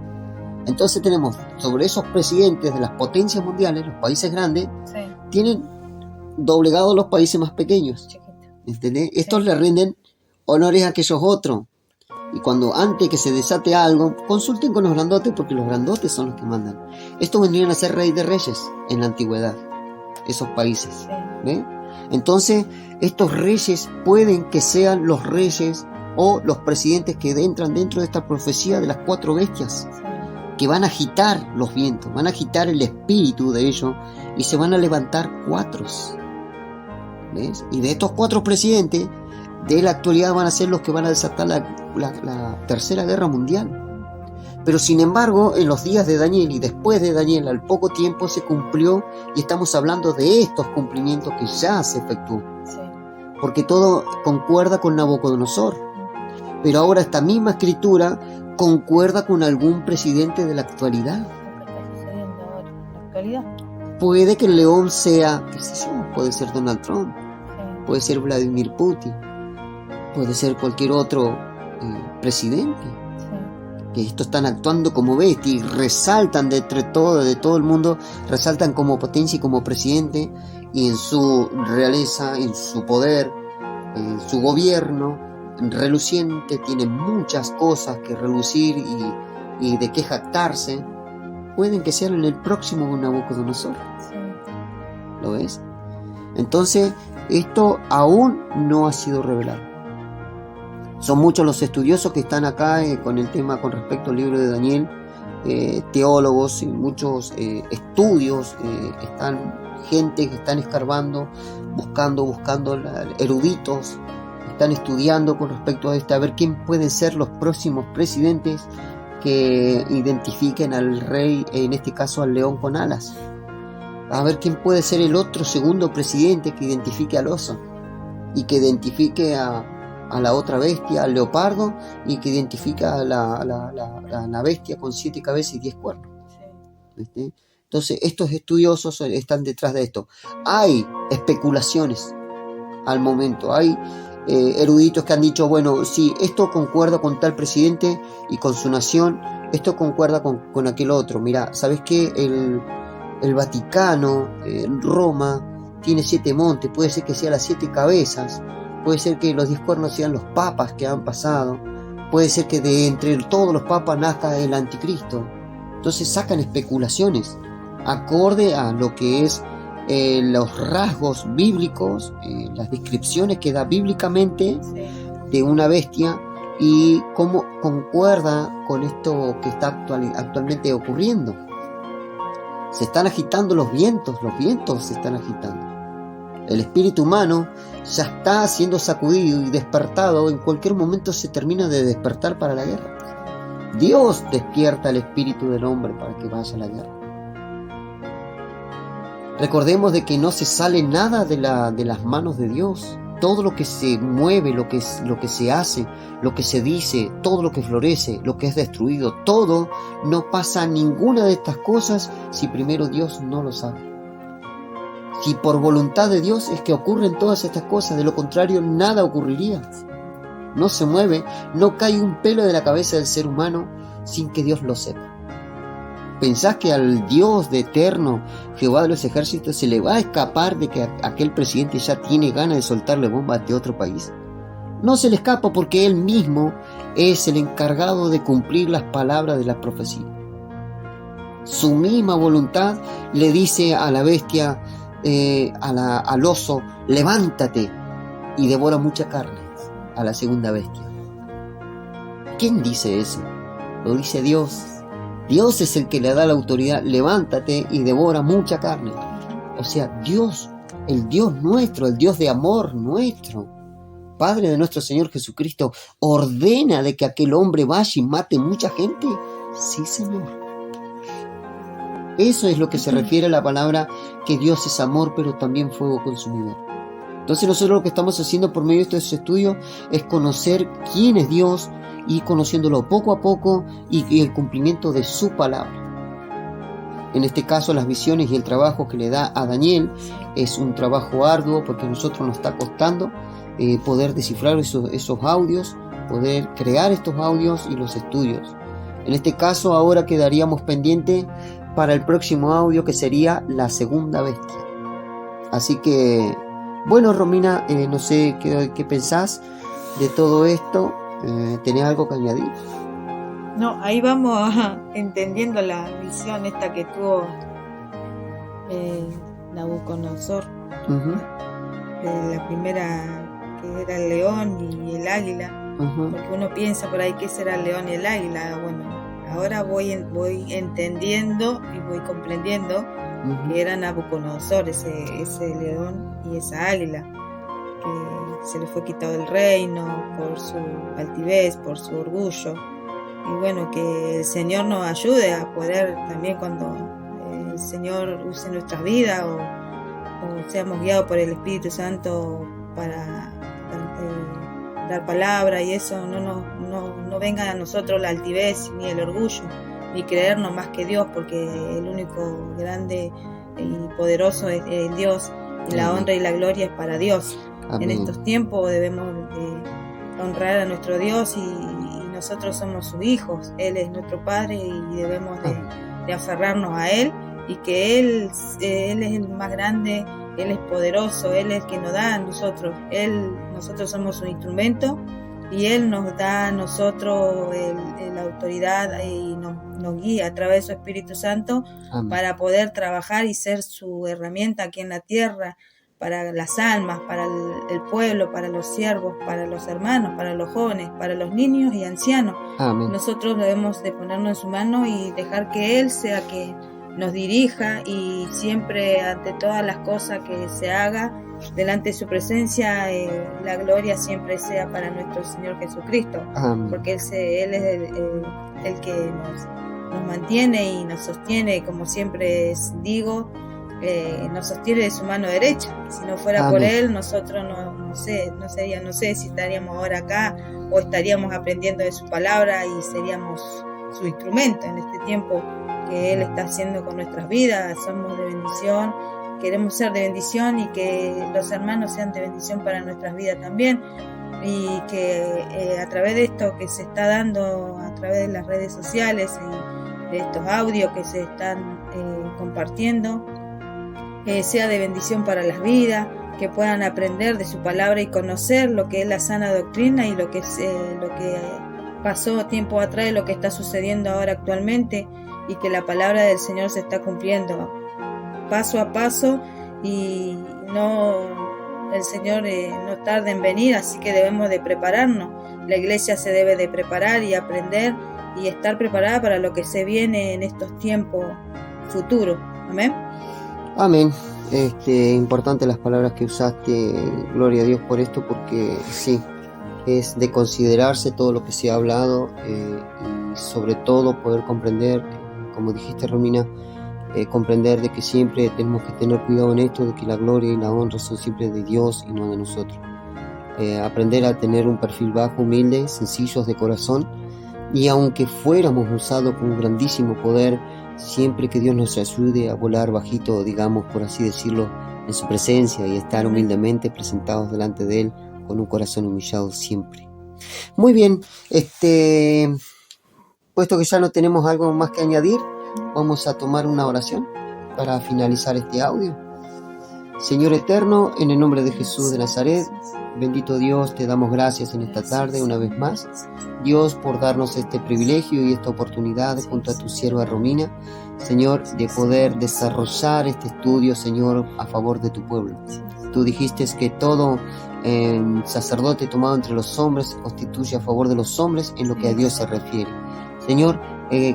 Entonces tenemos sobre esos presidentes de las potencias mundiales, los países grandes, Sí. tienen doblegados los países más pequeños. ¿Entendés? Estos le rinden honores a aquellos otros. Y cuando antes que se desate algo, consulten con los grandotes, porque los grandotes son los que mandan. Estos vendrían a ser rey de reyes en la antigüedad, esos países. Sí. ¿Ve? Entonces, estos reyes pueden que sean los reyes o los presidentes que entran dentro de esta profecía de las 4 bestias, Sí. que van a agitar los vientos, van a agitar el espíritu de ellos y se van a levantar 4. ¿Ves? Y de estos 4 presidentes de la actualidad van a ser los que van a desatar la Tercera Guerra Mundial. Pero sin embargo, en los días de Daniel y después de Daniel, al poco tiempo se cumplió, y estamos hablando de estos cumplimientos que ya se efectuó, Sí. porque todo concuerda con Nabucodonosor. Pero ahora esta misma escritura concuerda con algún presidente de la actualidad. Lo que está sucediendo ahora en la actualidad. Puede que el león sea, qué sé yo, puede ser Donald Trump, Sí. puede ser Vladimir Putin, puede ser cualquier otro presidente. Sí. Que estos están actuando como bestia y resaltan de todo el mundo, resaltan como potencia y como presidente, y en su realeza, en su poder, en su gobierno reluciente, tienen muchas cosas que relucir y de qué jactarse. Pueden que sean en el próximo Nabucodonosor. Sí. ¿Lo ves? Entonces, esto aún no ha sido revelado. Son muchos los estudiosos que están acá con el tema con respecto al libro de Daniel, teólogos y muchos estudios, están gente que están escarbando, buscando eruditos, están estudiando con respecto a esto, a ver quién pueden ser los próximos presidentes que identifiquen al rey, en este caso al león con alas, a ver quién puede ser el otro segundo presidente que identifique al oso y que identifique a la otra bestia, al leopardo, y que identifica a la bestia con 7 cabezas y 10 cuernos. Sí. ¿Viste? Entonces estos estudiosos están detrás de esto. Hay especulaciones al momento, hay eruditos que han dicho, bueno, sí, esto concuerda con tal presidente y con su nación, esto concuerda con aquel otro. Mira, ¿sabes qué? El Vaticano, Roma, tiene 7 montes, puede ser que sea las 7 cabezas, puede ser que los 10 cuernos sean los papas que han pasado, puede ser que de entre todos los papas nazca el anticristo. Entonces sacan especulaciones acorde a lo que es los rasgos bíblicos, las descripciones que da bíblicamente Sí. de una bestia, y cómo concuerda con esto que está actualmente ocurriendo. Se están agitando los vientos se están agitando. El espíritu humano ya está siendo sacudido y despertado. En cualquier momento se termina de despertar para la guerra. Dios despierta el espíritu del hombre para que vaya a la guerra. Recordemos de que no se sale nada de las manos de Dios. Todo lo que se mueve, lo que se hace, lo que se dice, todo lo que florece, lo que es destruido, todo, no pasa ninguna de estas cosas si primero Dios no lo sabe. Si por voluntad de Dios es que ocurren todas estas cosas, de lo contrario nada ocurriría. No se mueve, no cae un pelo de la cabeza del ser humano sin que Dios lo sepa. ¿Pensás que al Dios de eterno, Jehová de los ejércitos, se le va a escapar de que aquel presidente ya tiene ganas de soltarle bombas de otro país? No se le escapa, porque él mismo es el encargado de cumplir las palabras de la profecía. Su misma voluntad le dice a la bestia, al oso, levántate, y devora mucha carne, a la segunda bestia. ¿Quién dice eso? Lo dice Dios. Dios es el que le da la autoridad, levántate y devora mucha carne. O sea, Dios, el Dios nuestro, el Dios de amor nuestro, Padre de nuestro Señor Jesucristo, ordena de que aquel hombre vaya y mate mucha gente. Sí, Señor. Eso es lo que se refiere a la palabra que Dios es amor, pero también fuego consumidor. Entonces nosotros lo que estamos haciendo por medio de estos estudios es conocer quién es Dios y conociéndolo poco a poco y el cumplimiento de su palabra. En este caso, las visiones y el trabajo que le da a Daniel es un trabajo arduo porque a nosotros nos está costando poder descifrar esos audios, poder crear estos audios y los estudios. En este caso, ahora quedaríamos pendiente para el próximo audio, que sería la segunda bestia. Así que, bueno, Romina, no sé qué pensás de todo esto. ¿Tenés algo que añadir? No, ahí vamos entendiendo la visión esta que tuvo Nabucodonosor. La primera, que era el león y el águila. Porque uno piensa por ahí qué será el león y el águila. Bueno, ahora voy entendiendo y voy comprendiendo que era Nabucodonosor, ese león y esa águila, que se le fue quitado el reino por su altivez, por su orgullo. Y bueno, que el Señor nos ayude a poder también, cuando el Señor use nuestras vidas o seamos guiados por el Espíritu Santo para dar palabra, y eso no venga a nosotros la altivez ni el orgullo, ni creernos más que Dios, porque el único grande y poderoso es Dios, y la honra y la gloria es para Dios. Amén. En estos tiempos debemos honrar a nuestro Dios, y nosotros somos sus hijos. Él es nuestro Padre y debemos de aferrarnos a Él, y que Él es el más grande, Él es poderoso, Él es el que nos da a nosotros. Nosotros somos su instrumento, y Él nos da a nosotros la autoridad y nos guía a través de su Espíritu Santo. Amén. Para poder trabajar y ser su herramienta aquí en la tierra, para las almas, para el pueblo, para los siervos, para los hermanos, para los jóvenes, para los niños y ancianos. Amén. Nosotros debemos de ponernos en su mano y dejar que Él sea que nos dirija, y siempre, ante todas las cosas que se haga, delante de su presencia, la gloria siempre sea para nuestro Señor Jesucristo. Amén. Porque Él es el que nos mantiene y nos sostiene, como siempre digo, nos sostiene de su mano derecha. Si no fuera Amén. Por Él, nosotros no sé si estaríamos ahora acá o estaríamos aprendiendo de su palabra y seríamos su instrumento en este tiempo que Él está haciendo con nuestras vidas. Somos de bendición, queremos ser de bendición, y que los hermanos sean de bendición para nuestras vidas también, y que a través de esto que se está dando a través de las redes sociales y de estos audios que se están compartiendo, sea de bendición para las vidas, que puedan aprender de su palabra y conocer lo que es la sana doctrina y lo que pasó tiempo atrás y lo que está sucediendo ahora actualmente, y que la palabra del Señor se está cumpliendo paso a paso, y el Señor no tarda en venir, así que debemos de prepararnos. La iglesia se debe de preparar y aprender y estar preparada para lo que se viene en estos tiempos futuros. Amén. Amén. Importante las palabras que usaste, gloria a Dios por esto, porque sí, es de considerarse todo lo que se ha hablado, y sobre todo poder comprender, como dijiste, Romina, comprender de que siempre tenemos que tener cuidado en esto, de que la gloria y la honra son siempre de Dios y no de nosotros. Aprender a tener un perfil bajo, humilde, sencillos de corazón, y aunque fuéramos usados con un grandísimo poder, siempre que Dios nos ayude a volar bajito, digamos, por así decirlo, en su presencia, y estar humildemente presentados delante de Él con un corazón humillado siempre. Muy bien, puesto que ya no tenemos algo más que añadir, vamos a tomar una oración para finalizar este audio. Señor eterno, en el nombre de Jesús de Nazaret, bendito Dios, te damos gracias en esta tarde una vez más, Dios, por darnos este privilegio y esta oportunidad junto a tu sierva Romina, Señor, de poder desarrollar este estudio, Señor, a favor de tu pueblo. Tú dijiste que todo sacerdote tomado entre los hombres, se constituye a favor de los hombres en lo que a Dios se refiere. Señor,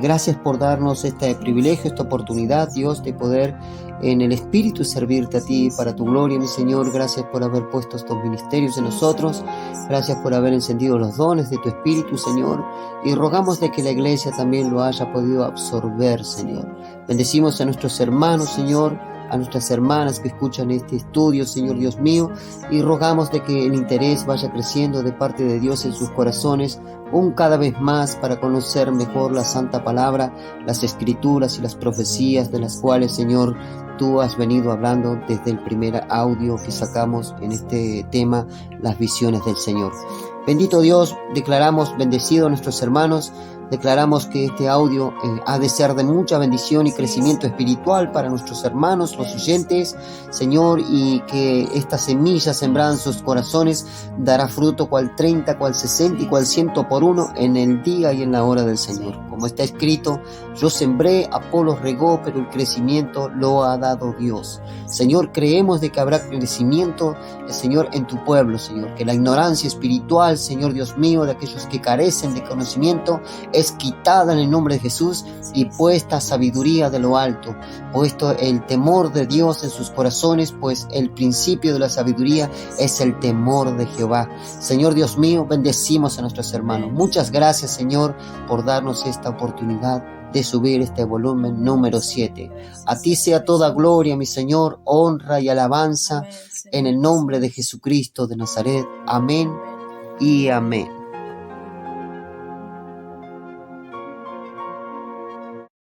gracias por darnos este privilegio, esta oportunidad, Dios, de poder en el Espíritu servirte a ti para tu gloria, mi Señor. Gracias por haber puesto estos ministerios en nosotros. Gracias por haber encendido los dones de tu Espíritu, Señor. Y rogamos de que la iglesia también lo haya podido absorber, Señor. Bendecimos a nuestros hermanos, Señor, a nuestras hermanas que escuchan este estudio, Señor Dios mío, y rogamos de que el interés vaya creciendo de parte de Dios en sus corazones, cada vez más para conocer mejor la Santa Palabra, las Escrituras y las profecías de las cuales, Señor, tú has venido hablando desde el primer audio que sacamos en este tema, las visiones del Señor. Bendito Dios, declaramos bendecido a nuestros hermanos, declaramos que este audio ha de ser de mucha bendición y crecimiento espiritual para nuestros hermanos, los oyentes, Señor, y que esta semilla sembrada en sus corazones dará fruto cual 30, cual 60 y cual 100 por uno en el día y en la hora del Señor. Como está escrito, yo sembré, Apolos regó, pero el crecimiento lo ha dado Dios. Señor, creemos de que habrá crecimiento, Señor, en tu pueblo, Señor, que la ignorancia espiritual, Señor Dios mío, de aquellos que carecen de conocimiento, es quitada en el nombre de Jesús y puesta sabiduría de lo alto, puesto el temor de Dios en sus corazones, pues el principio de la sabiduría es el temor de Jehová. Señor Dios mío, bendecimos a nuestros hermanos. Muchas gracias, Señor, por darnos esta oportunidad de subir este volumen número 7. A ti sea toda gloria, mi Señor, honra y alabanza en el nombre de Jesucristo de Nazaret. Amén y amén.